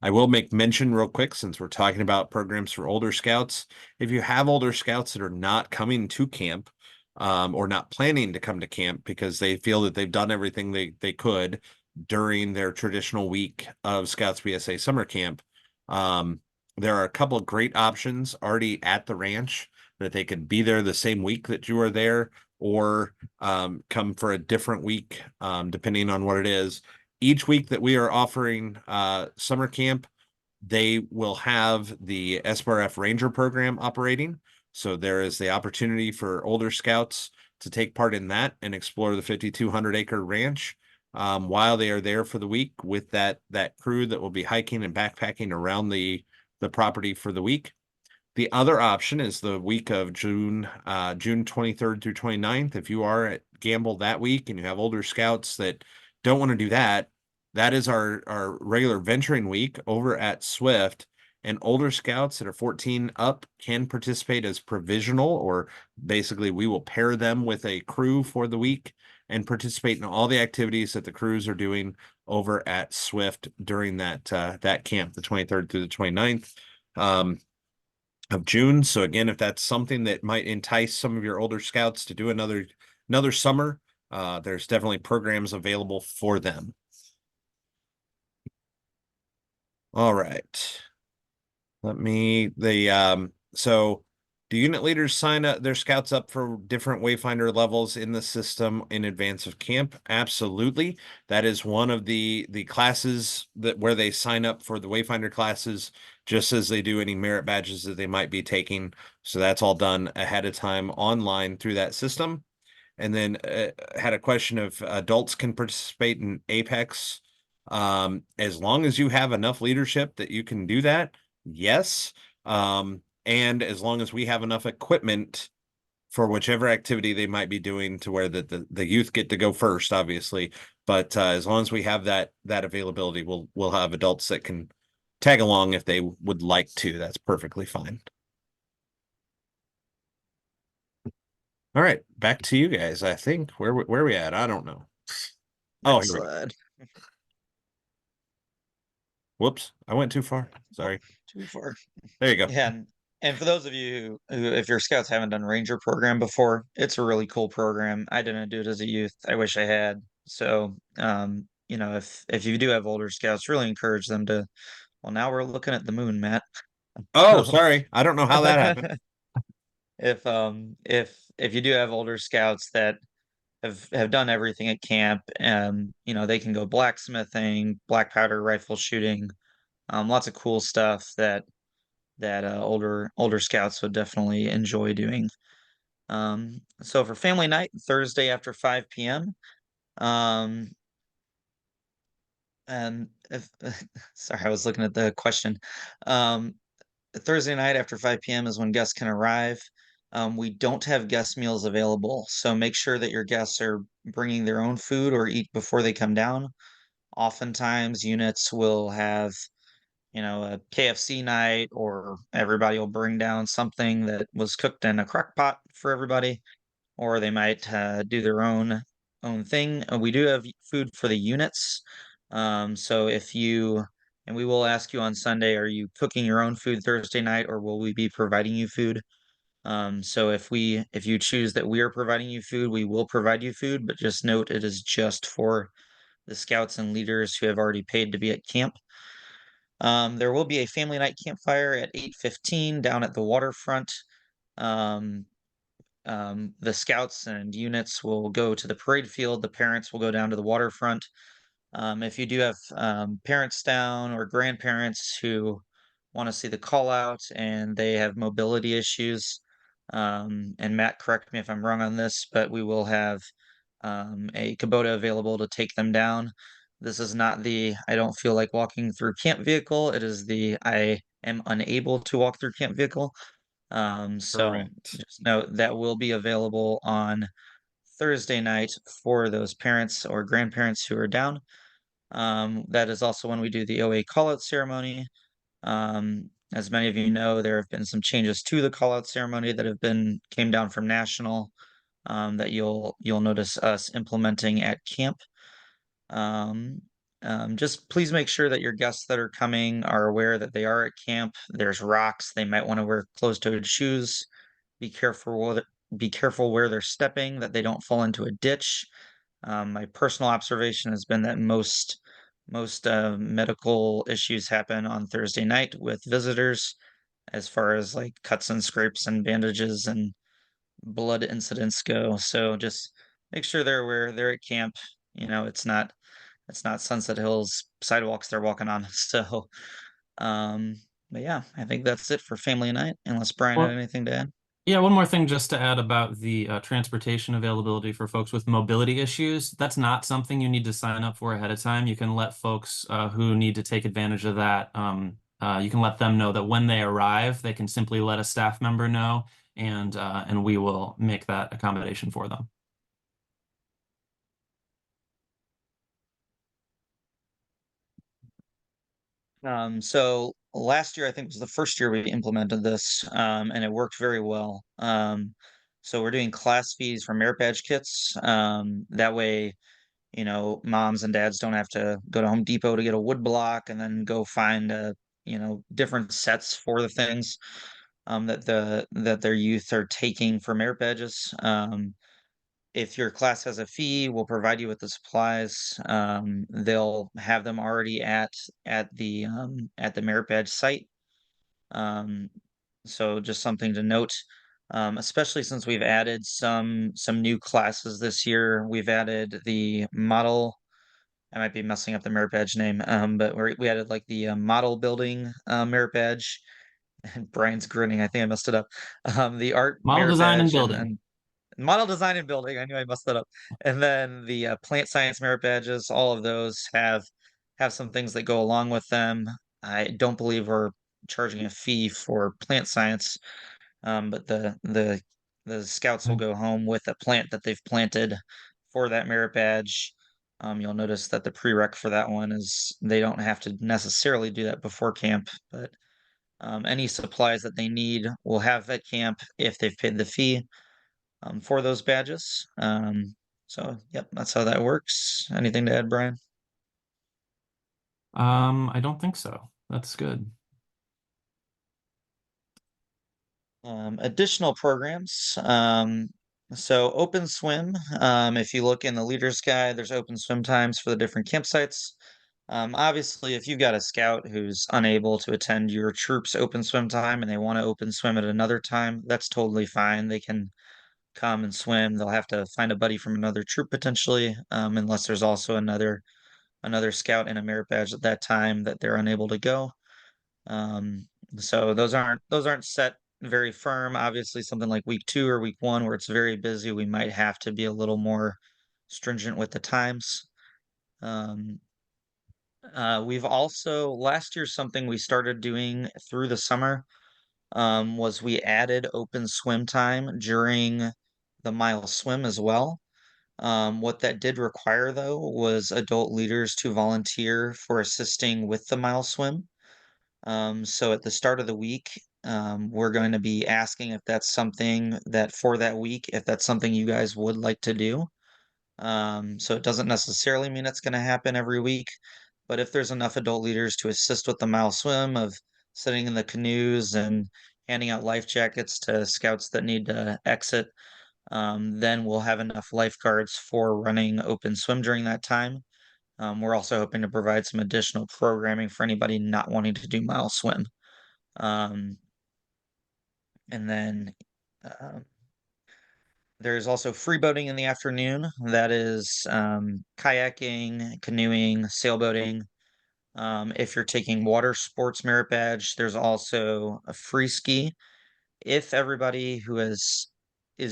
I will make mention real quick, since we're talking about programs for older scouts. If you have older scouts that are not coming to camp, or not planning to come to camp because they feel that they've done everything they could during their traditional week of Scouts BSA summer camp, there are a couple of great options already at the ranch that they could be there the same week that you are there, or come for a different week, depending on what it is. Each week that we are offering summer camp, they will have the SBRF Ranger program operating. So there is the opportunity for older scouts to take part in that and explore the 5,200 acre ranch while they are there for the week with that crew that will be hiking and backpacking around the property for the week. The other option is the week of June 23rd through 29th. If you are at Gamble that week and you have older scouts that don't want to do that, that is our regular venturing week over at Swift. And older scouts that are 14 up can participate as provisional, or basically we will pair them with a crew for the week and participate in all the activities that the crews are doing over at Swift during that camp, the 23rd through the 29th. Of June. So again, if that's something that might entice some of your older scouts to do another summer, there's definitely programs available for them. All right. So do unit leaders sign up their scouts up for different Wayfinder levels in the system in advance of camp? Absolutely. That is one of the classes where they sign up for the Wayfinder classes, just as they do any merit badges that they might be taking. So that's all done ahead of time online through that system. And then had a question of adults can participate in Apex. As long as you have enough leadership that you can do that, yes. And as long as we have enough equipment for whichever activity they might be doing, to where the youth get to go first, obviously. But as long as we have that availability, we'll have adults that can tag along if they would like to. That's perfectly fine. All right, back to you guys. I think where are we at? I don't know. Oh, Next here we go. slide. Whoops, I went too far. Sorry. Too far. There you go. Yeah, and for those of you who, if your scouts haven't done Ranger program before, it's a really cool program. I didn't do it as a youth. I wish I had. So, if you do have older scouts, really encourage them to. Well, now we're looking at the moon, Matt. Oh, sorry. I don't know how that happened. If you do have older scouts that have done everything at camp, they can go blacksmithing, black powder rifle shooting, lots of cool stuff that older scouts would definitely enjoy doing. So for family night, Thursday after 5 p.m. And if sorry, I was looking at the question. Thursday night after 5 p.m. is when guests can arrive. We don't have guest meals available, so make sure that your guests are bringing their own food or eat before they come down. Oftentimes, units will have, a KFC night, or everybody will bring down something that was cooked in a crock pot for everybody, or they might do their own thing. We do have food for the units. So and we will ask you on Sunday, are you cooking your own food Thursday night, or will we be providing you food? So if you choose that we are providing you food, we will provide you food, but just note it is just for the scouts and leaders who have already paid to be at camp. There will be a family night campfire at 8:15 down at the waterfront. Um, the scouts and units will go to the parade field. The parents will go down to the waterfront. If you do have parents down or grandparents who want to see the call out and they have mobility issues, and Matt, correct me if I'm wrong on this, but we will have a Kubota available to take them down. This is not the I don't feel like walking through camp vehicle. It is the I am unable to walk through camp vehicle. So Correct. just note that will be available on Thursday night for those parents or grandparents who are down. That is also when we do the OA call-out ceremony. As many of you know, there have been some changes to the call-out ceremony that came down from national, that you'll notice us implementing at camp. Just please make sure that your guests that are coming are aware that they are at camp. There's rocks. They might want to wear closed-toed shoes. Be careful where they're stepping, that they don't fall into a ditch. My personal observation has been that most medical issues happen on Thursday night with visitors, as far as like cuts and scrapes and bandages and blood incidents go. So just make sure they're aware they're at camp. You know, it's not Sunset Hills sidewalks they're walking on. So, um, but yeah, I think that's it for family night. Unless Brian had Well, anything to add. yeah, one more thing just to add about the transportation availability for folks with mobility issues. That's not something you need to sign up for ahead of time. You can let folks who need to take advantage of that, you can let them know that when they arrive, they can simply let a staff member know, and we will make that accommodation for them. So last year, I think was the first year we implemented this, and it worked very well. So we're doing class fees for merit badge kits. That way, you know, moms and dads don't have to go to Home Depot to get a wood block and then go find different sets for the things that their youth are taking for merit badges. If your class has a fee, we'll provide you with the supplies. They'll have them already at the merit badge site. Um, so just something to note, especially since we've added some new classes this year. We've added the model. I might be messing up the merit badge name, but we added like the model building merit badge. And Brian's grinning. I think I messed it up. The art Model merit design and badge building. and model design and building. I knew I messed that up. And then the plant science merit badges. All of those have some things that go along with them. I don't believe we're charging a fee for plant science, but the scouts will go home with a plant that they've planted for that merit badge. You'll notice that the prereq for that one is they don't have to necessarily do that before camp, but any supplies that they need will have at camp if they've paid the fee for those badges. So, yep, that's how that works. Anything to add, Brian? I don't think so. That's good. Additional programs. So open swim. If you look in the leader's guide, there's open swim times for the different campsites. Obviously, if you've got a scout who's unable to attend your troop's open swim time and they want to open swim at another time, that's totally fine. They can come and swim. They'll have to find a buddy from another troop potentially, unless there's also another scout and a merit badge at that time that they're unable to go. So those aren't set very firm. Obviously, something like week 2 or week 1 where it's very busy, we might have to be a little more stringent with the times. We've also last year something we started doing through the summer was we added open swim time during the mile swim as well. What that did require though was adult leaders to volunteer for assisting with the mile swim. So at the start of the week, we're going to be asking if that's something that for that week, if that's something you guys would like to do. So it doesn't necessarily mean it's going to happen every week, but if there's enough adult leaders to assist with the mile swim of sitting in the canoes and handing out life jackets to scouts that need to exit, then we'll have enough lifeguards for running open swim during that time. We're also hoping to provide some additional programming for anybody not wanting to do mile swim. Um, and then there's also free boating in the afternoon. That is kayaking, canoeing, sailboating. If you're taking water sports merit badge, there's also a free ski. If everybody who is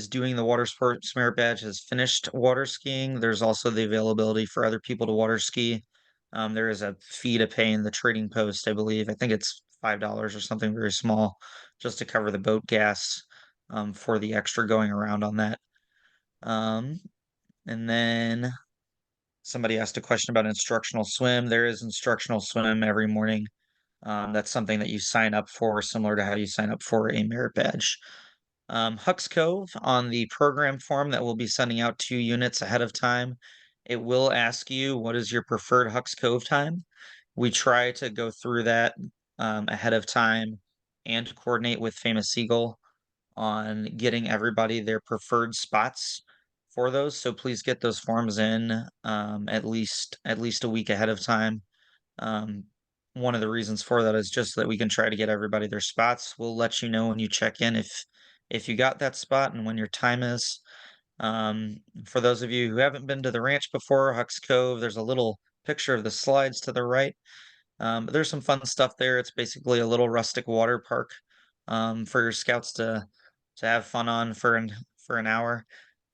doing the water sports merit badge has finished water skiing, there's also the availability for other people to water ski. There is a fee to pay in the trading post, I believe. I think it's $5 or something very small, just to cover the boat gas for the extra going around on that. Um, and then somebody asked a question about instructional swim. There is instructional swim every morning. That's something that you sign up for, similar to how you sign up for a merit badge. Hucks Cove, on the program form that we'll be sending out 2 units ahead of time, it will ask you what is your preferred Hucks Cove time. We try to go through that ahead of time and coordinate with Famous Eagle on getting everybody their preferred spots for those. So please get those forms in at least a week ahead of time. One of the reasons for that is just so that we can try to get everybody their spots. We'll let you know when you check in if you got that spot and when your time is. For those of you who haven't been to the ranch before, Hucks Cove, there's a little picture of the slides to the right. There's some fun stuff there. It's basically a little rustic water park for your scouts to have fun on for an hour.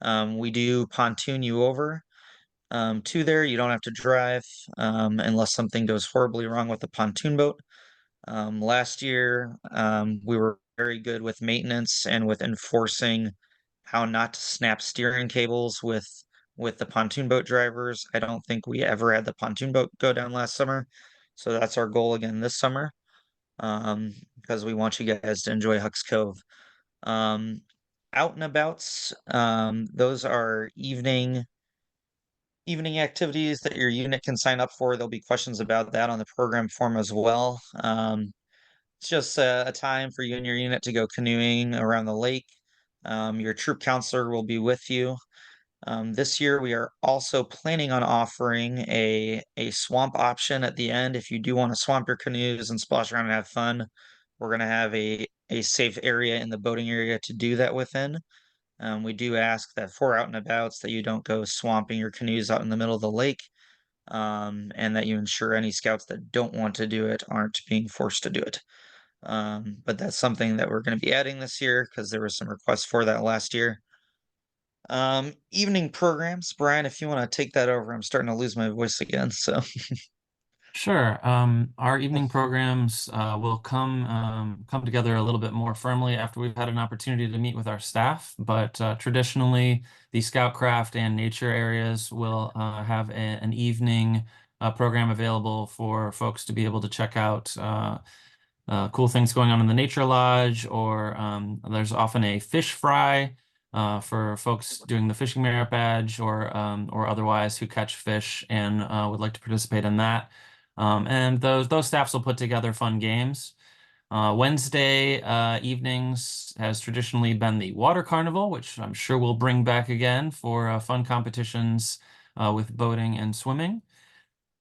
We do pontoon you over to there. You don't have to drive unless something goes horribly wrong with the pontoon boat. Last year, we were very good with maintenance and with enforcing how not to snap steering cables with the pontoon boat drivers. I don't think we ever had the pontoon boat go down last summer, so that's our goal again this summer. Because we want you guys to enjoy Hucks Cove. Out and abouts, those are evening activities that your unit can sign up for. There'll be questions about that on the program form as well. It's just a time for you and your unit to go canoeing around the lake. Your troop counselor will be with you. This year, we are also planning on offering a swamp option at the end. If you do want to swamp your canoes and splash around and have fun, we're going to have a safe area in the boating area to do that within. We do ask that for out and abouts that you don't go swamping your canoes out in the middle of the lake, and that you ensure any scouts that don't want to do it aren't being forced to do it. But that's something that we're going to be adding this year because there was some requests for that last year. Evening programs, Brian, if you want to take that over, I'm starting to lose my voice again. So Sure. Our evening programs will come together a little bit more firmly after we've had an opportunity to meet with our staff. But traditionally, the Scoutcraft and nature areas will have an evening program available for folks to be able to check out cool things going on in the Nature Lodge, or there's often a fish fry for folks doing the fishing merit badge or otherwise who catch fish and would like to participate in that. And those staffs will put together fun games. Wednesday evenings has traditionally been the water carnival, which I'm sure we'll bring back again for fun competitions with boating and swimming.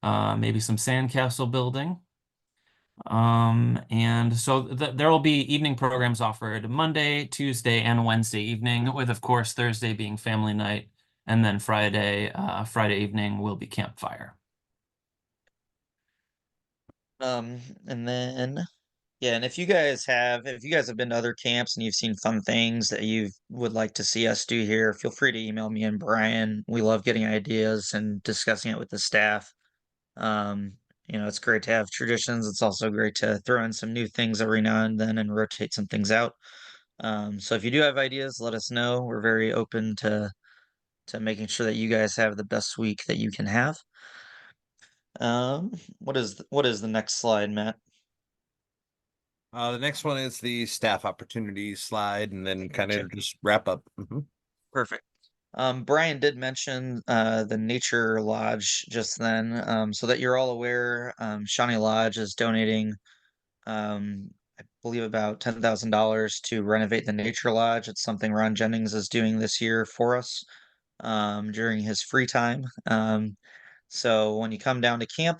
Maybe some sandcastle building. And so there will be evening programs offered Monday, Tuesday, and Wednesday evening, with of course Thursday being family night, and then Friday evening will be campfire. and then yeah, and if you guys have been to other camps and you've seen fun things that you would like to see us do here, feel free to email me and Brian. We love getting ideas and discussing it with the staff. It's great to have traditions. It's also great to throw in some new things every now and then and rotate some things out. So if you do have ideas, let us know. We're very open to making sure that you guys have the best week that you can have. What is the next slide, Matt? The next one is the staff opportunities slide, and then kind of Okay. just wrap up. Perfect. Brian did mention the Nature Lodge just then, so that you're all aware. Shawnee Lodge is donating, I believe, about $10,000 to renovate the Nature Lodge. It's something Ron Jennings is doing this year for us during his free time. So when you come down to camp,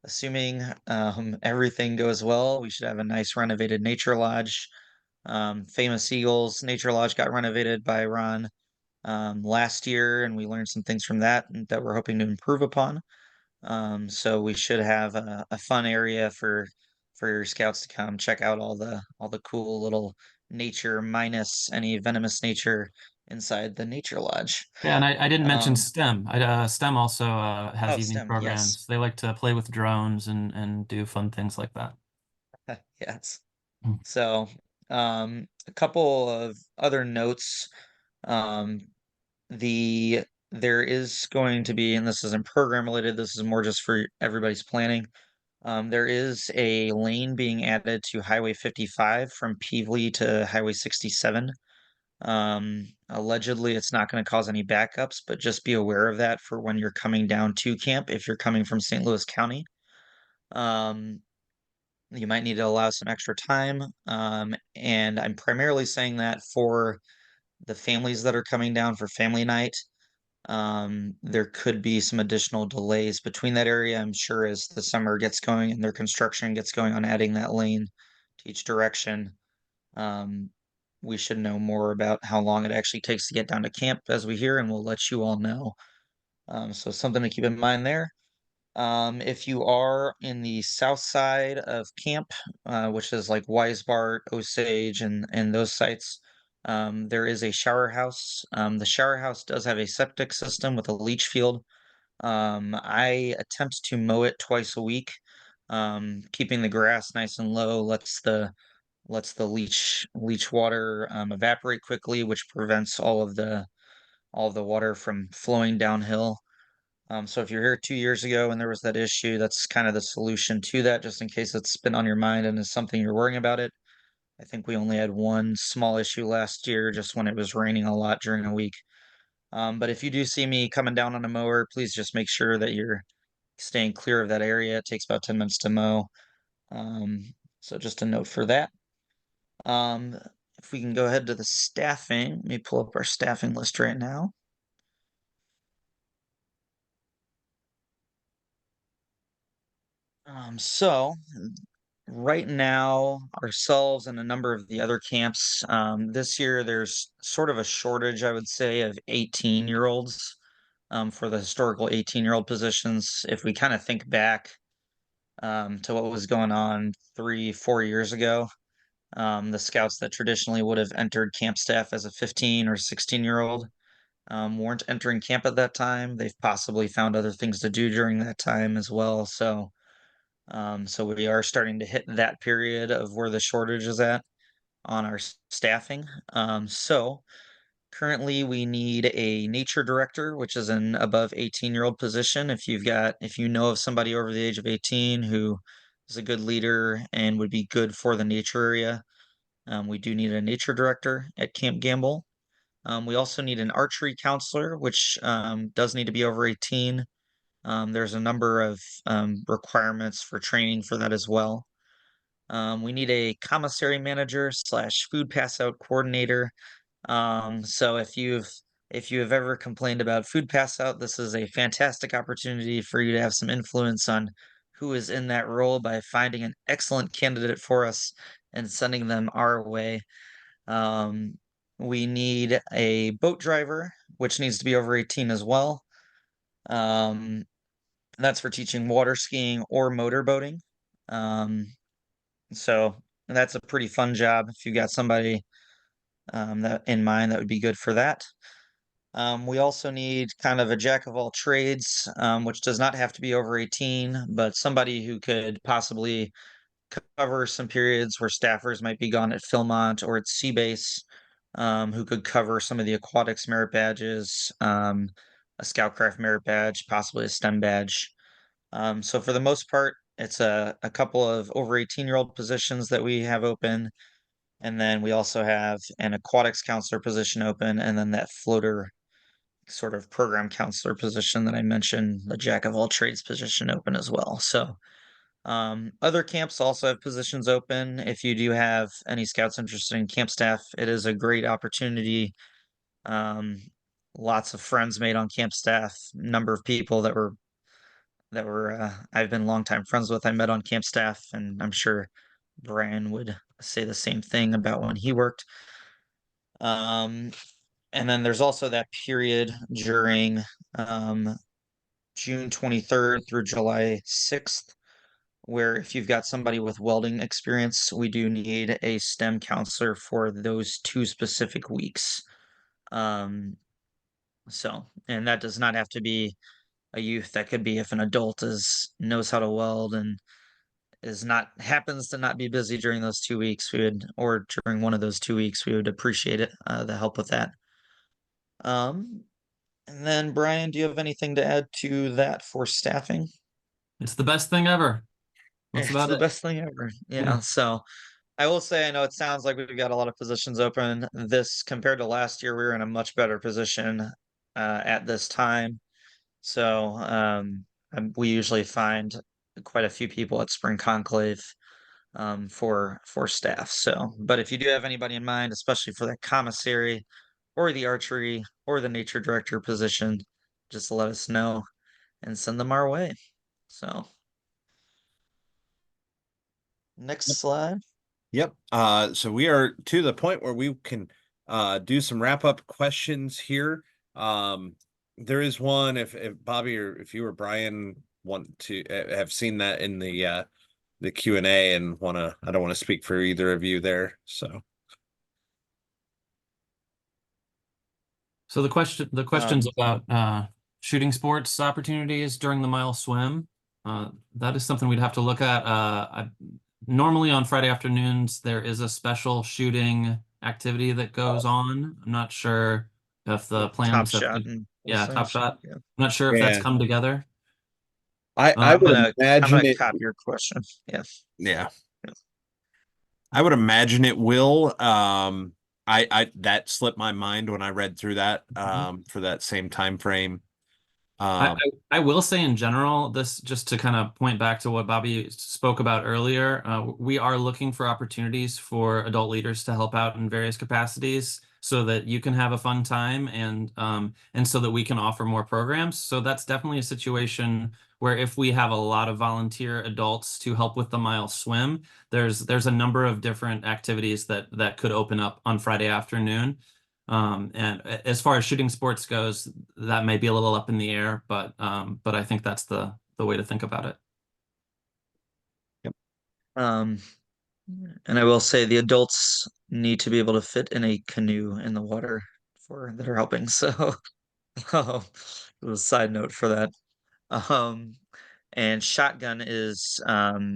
assuming everything goes well, we should have a nice renovated nature lodge. Famous Eagles Nature Lodge got renovated by Ron last year, and we learned some things from that that we're hoping to improve upon. So we should have a fun area for your scouts to come check out all the cool little nature minus any venomous nature inside the nature lodge. Yeah, and I didn't mention Um, STEM. STEM also has oh, evening STEM, yes, programs. They like to play with drones and do fun things like that. yes. Mm. So, a couple of other notes. Um, the there is going to be, and this isn't program related, this is more just for everybody's planning. There is a lane being added to Highway 55 from Peevely to Highway 67. Allegedly, it's not going to cause any backups, but just be aware of that for when you're coming down to camp if you're coming from St. Louis County. Um, you might need to allow some extra time. And I'm primarily saying that for the families that are coming down for family night. There could be some additional delays between that area, I'm sure, as the summer gets going and their construction gets going on adding that lane to each direction. Um, we should know more about how long it actually takes to get down to camp as we hear, and we'll let you all know. So something to keep in mind there. If you are in the south side of camp, which is like Weisbart, Osage, and those sites, there is a shower house. The shower house does have a septic system with a leach field. I attempt to mow it twice a week. Keeping the grass nice and low lets the leach water evaporate quickly, which prevents all of the water from flowing downhill. So if you're here 2 years ago and there was that issue, that's kind of the solution to that, just in case it's been on your mind and is something you're worrying about it. I think we only had one small issue last year, just when it was raining a lot during a week. But if you do see me coming down on a mower, please just make sure that you're staying clear of that area. It takes about 10 minutes to mow. So just a note for that. Um, if we can go ahead to the staffing, let me pull up our staffing list right now. So right now, ourselves and a number of the other camps, this year there's sort of a shortage, I would say, of 18-year-olds for the historical 18-year-old positions. If we kind of think back to what was going on 3, 4 years ago, the scouts that traditionally would have entered camp staff as a 15 or 16-year-old weren't entering camp at that time. They've possibly found other things to do during that time as well. So we are starting to hit that period of where the shortage is at on our staffing. So currently we need a nature director, which is an above 18-year-old position. If you know of somebody over the age of 18 who is a good leader and would be good for the nature area, we do need a nature director at Camp Gamble. We also need an archery counselor, which does need to be over 18. There's a number of requirements for training for that as well. We need a commissary manager slash food pass out coordinator. So if you have ever complained about food pass out, this is a fantastic opportunity for you to have some influence on who is in that role by finding an excellent candidate for us and sending them our way. Um, we need a boat driver, which needs to be over 18 as well. Um, that's for teaching water skiing or motor boating. Um, so that's a pretty fun job. If you got somebody that in mind, that would be good for that. We also need kind of a jack of all trades, which does not have to be over 18, but somebody who could possibly cover some periods where staffers might be gone at Philmont or at Seabase, who could cover some of the aquatics merit badges, a Scoutcraft merit badge, possibly a STEM badge. So for the most part, it's a couple of over 18-year-old positions that we have open. And then we also have an aquatics counselor position open, and then that floater sort of program counselor position that I mentioned, the jack of all trades position open as well. So other camps also have positions open. If you do have any scouts interested in camp staff, it is a great opportunity. Um, Lots of friends made on camp staff, number of people that were that were I've been longtime friends with. I met on camp staff, and I'm sure Brian would say the same thing about when he worked. Um, and then there's also that period during June 23rd through July 6th, where if you've got somebody with welding experience, we do need a STEM counselor for those 2 specific weeks. And that does not have to be a youth. That could be if an adult knows how to weld and is not happens to not be busy during those 2 weeks, or during one of those 2 weeks, we would appreciate it, the help with that. And then Brian, do you have anything to add to that for staffing? It's the best thing ever. That's It's about the it. best thing ever. Yeah. Yeah. So I will say, I know it sounds like we've got a lot of positions open. This compared to last year, we were in a much better position at this time. So we usually find quite a few people at Spring Conclave for staff. So, but if you do have anybody in mind, especially for that commissary or the archery or the nature director position, just let us know and send them our way. So, next slide. Yep. So we are to the point where we can do some wrap up questions here. There is one if Bobby or if you or Brian want to have seen that in the Q&A and I don't want to speak for either of you there. So The question's about shooting sports opportunities during the mile swim. That is something we'd have to look at. Normally on Friday afternoons, there is a special shooting activity that goes on. I'm not sure if the Top plans have, Shot and those yeah, Top things. Shot. Yeah. I'm not sure if that's Yeah. come together. I I'm would gonna imagine it. copy your question. Yeah. Yeah. I would imagine it will. I that slipped my mind when I read through that for that same time frame. I will say in general, this just to kind of point back to what Bobby spoke about earlier, we are looking for opportunities for adult leaders to help out in various capacities so that you can have a fun time and so that we can offer more programs. So that's definitely a situation where if we have a lot of volunteer adults to help with the mile swim, there's a number of different activities that could open up on Friday afternoon. And as far as shooting sports goes, that may be a little up in the air, but I think that's the way to think about it. And I will say the adults need to be able to fit in a canoe in the water that are helping. So, a side note for that. Um, and shotgun is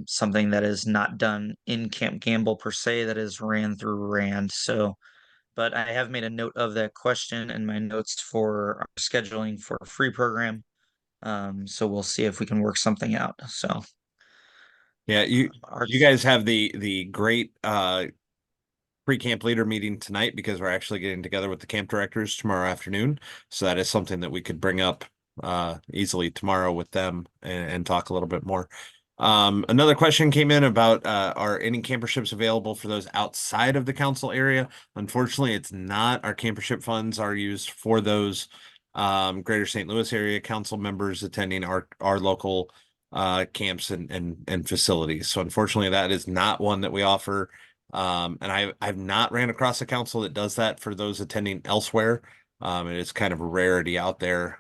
something that is not done in Camp Gamble per se, that is ran through Rand. So, but I have made a note of that question in my notes for our scheduling for a free program. So we'll see if we can work something out. So Yeah, you guys have the great pre-camp leader meeting tonight because we're actually getting together with the camp directors tomorrow afternoon. So that is something that we could bring up easily tomorrow with them and talk a little bit more. Another question came in about are any camperships available for those outside of the council area? Unfortunately, it's not. Our campership funds are used for those Greater St. Louis area council members attending our local camps and facilities. So unfortunately, that is not one that we offer. And I've not ran across a council that does that for those attending elsewhere. And it's kind of a rarity out there.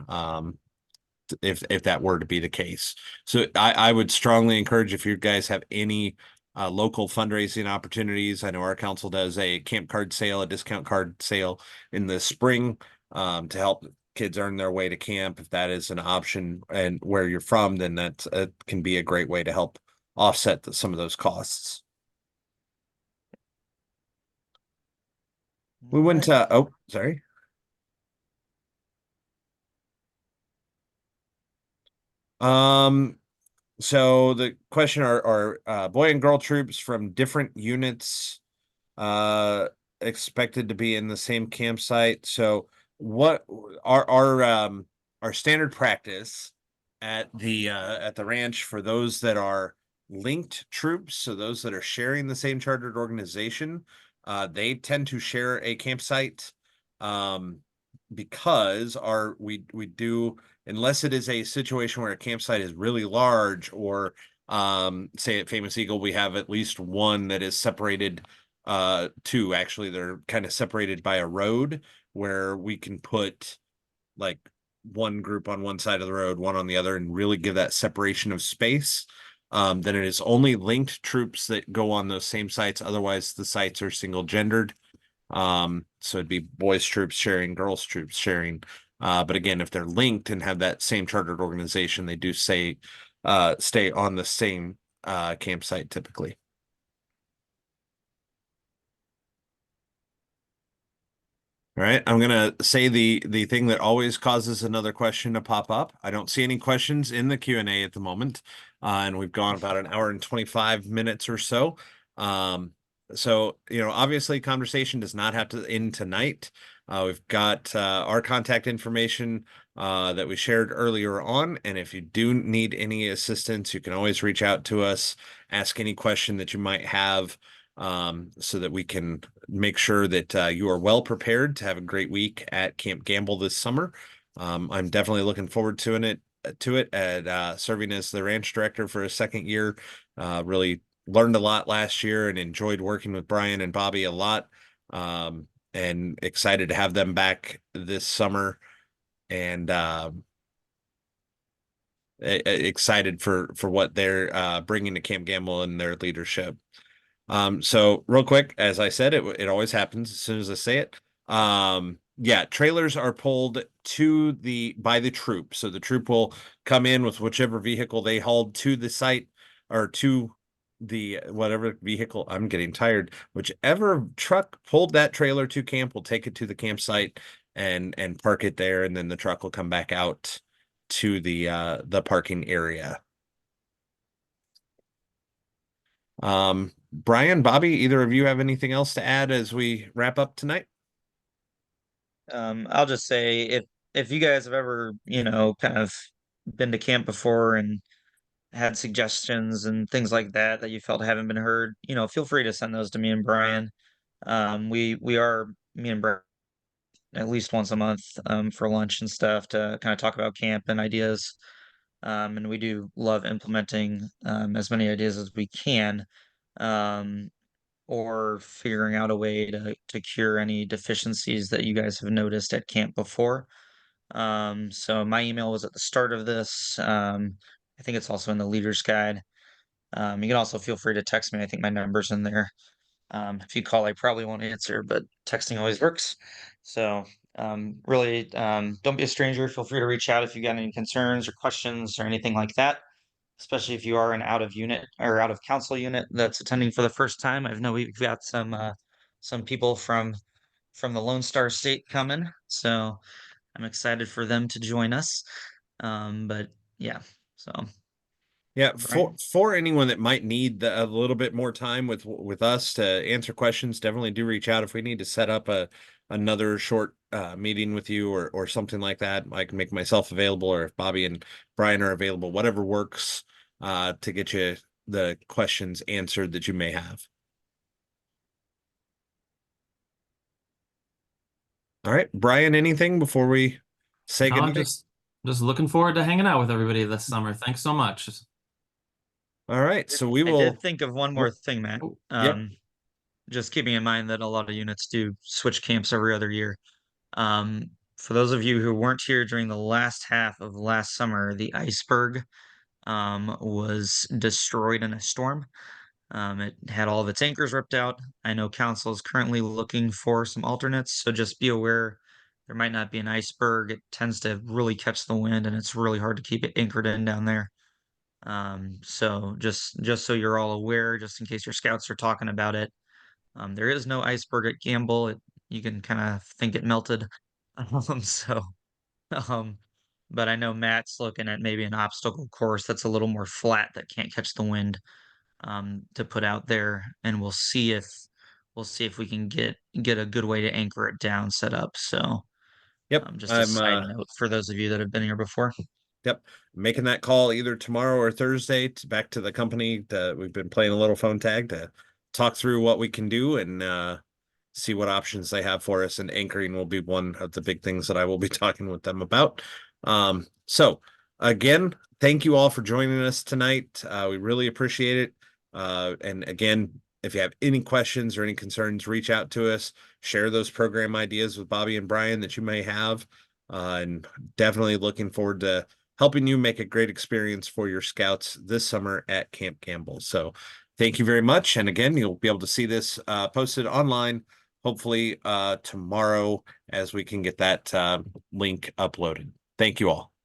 If that were to be the case. So I would strongly encourage if you guys have any local fundraising opportunities. I know our council does a camp card sale, a discount card sale in the spring to help kids earn their way to camp. If that is an option and where you're from, then that can be a great way to help offset some of those costs. We went to, oh, sorry. So the question are boy and girl troops from different units expected to be in the same campsite. So what our standard practice at the ranch for those that are linked troops, so those that are sharing the same chartered organization, they tend to share a campsite because we do unless it is a situation where a campsite is really large, or say at Famous Eagle, we have at least one that is separated, two actually, they're kind of separated by a road where we can put like one group on one side of the road, one on the other, and really give that separation of space. Then it is only linked troops that go on those same sites. Otherwise, the sites are single gendered. So it'd be boys troops sharing, girls troops sharing. But again, if they're linked and have that same chartered organization, they do stay on the same campsite typically. All right, I'm gonna say the thing that always causes another question to pop up. I don't see any questions in the Q&A at the moment, and we've gone about an hour and 25 minutes or so. So, obviously conversation does not have to end tonight. We've got our contact information that we shared earlier on, and if you do need any assistance, you can always reach out to us, ask any question that you might have, so that we can make sure that you are well prepared to have a great week at Camp Gamble this summer. I'm definitely looking forward to it at serving as the ranch director for a second year. Really learned a lot last year and enjoyed working with Brian and Bobby a lot. And excited to have them back this summer, and excited for what they're bringing to Camp Gamble and their leadership. So real quick, as I said, it always happens as soon as I say it. Yeah, trailers are pulled by the troop. So the troop will come in with whichever vehicle they hauled to the site, or to the whatever vehicle. I'm getting tired. Whichever truck pulled that trailer to camp will take it to the campsite and park it there, and then the truck will come back out to the parking area. Brian, Bobby, either of you have anything else to add as we wrap up tonight? I'll just say, if you guys have ever, kind of been to camp before and had suggestions and things like that you felt haven't been heard, feel free to send those to me and Brian. We are, me and Brian, at least once a month for lunch and stuff to kind of talk about camp and ideas. And we do love implementing as many ideas as we can, um, or figuring out a way to cure any deficiencies that you guys have noticed at camp before. So my email was at the start of this. I think it's also in the leader's guide. You can also feel free to text me. I think my number's in there. If you call, I probably won't answer, but texting always works. So really, don't be a stranger. Feel free to reach out if you got any concerns or questions or anything like that, especially if you are an out of unit or out of council unit that's attending for the first time. I know we've got some people from the Lone Star State coming, so I'm excited for them to join us. But yeah, so Yeah, Brian. for anyone that might need a little bit more time with us to answer questions, definitely do reach out if we need to set up another short meeting with you, or something like that. I can make myself available, or if Bobby and Brian are available, whatever works to get you the questions answered that you may have. All right, Brian, anything before we say No, I'm goodnight? just looking forward to hanging out with everybody this summer. Thanks so much. All right, so we I will. did think of one more thing, Matt. Oh, Yep. Just keeping in mind that a lot of units do switch camps every other year. For those of you who weren't here during the last half of last summer, the iceberg was destroyed in a storm. It had all of its anchors ripped out. I know council is currently looking for some alternates, so just be aware there might not be an iceberg. It tends to really catch the wind, and it's really hard to keep it anchored in down there. So just so you're all aware, just in case your scouts are talking about it, there is no iceberg at Gamble. You can kind of think it melted. So, um, but I know Matt's looking at maybe an obstacle course that's a little more flat that can't catch the wind, to put out there, and we'll see if we can get a good way to anchor it down set up. So, Yep, just a I'm side note for those of you that have been here before. Yep. Making that call either tomorrow or Thursday back to the company that we've been playing a little phone tag to talk through what we can do, and see what options they have for us. And anchoring will be one of the big things that I will be talking with them about. So again, thank you all for joining us tonight. We really appreciate it. And again, if you have any questions or any concerns, reach out to us, share those program ideas with Bobby and Brian that you may have. And definitely looking forward to helping you make a great experience for your scouts this summer at Camp Campbell. So thank you very much. And again, you'll be able to see this posted online, hopefully tomorrow, as we can get that link uploaded. Thank you all.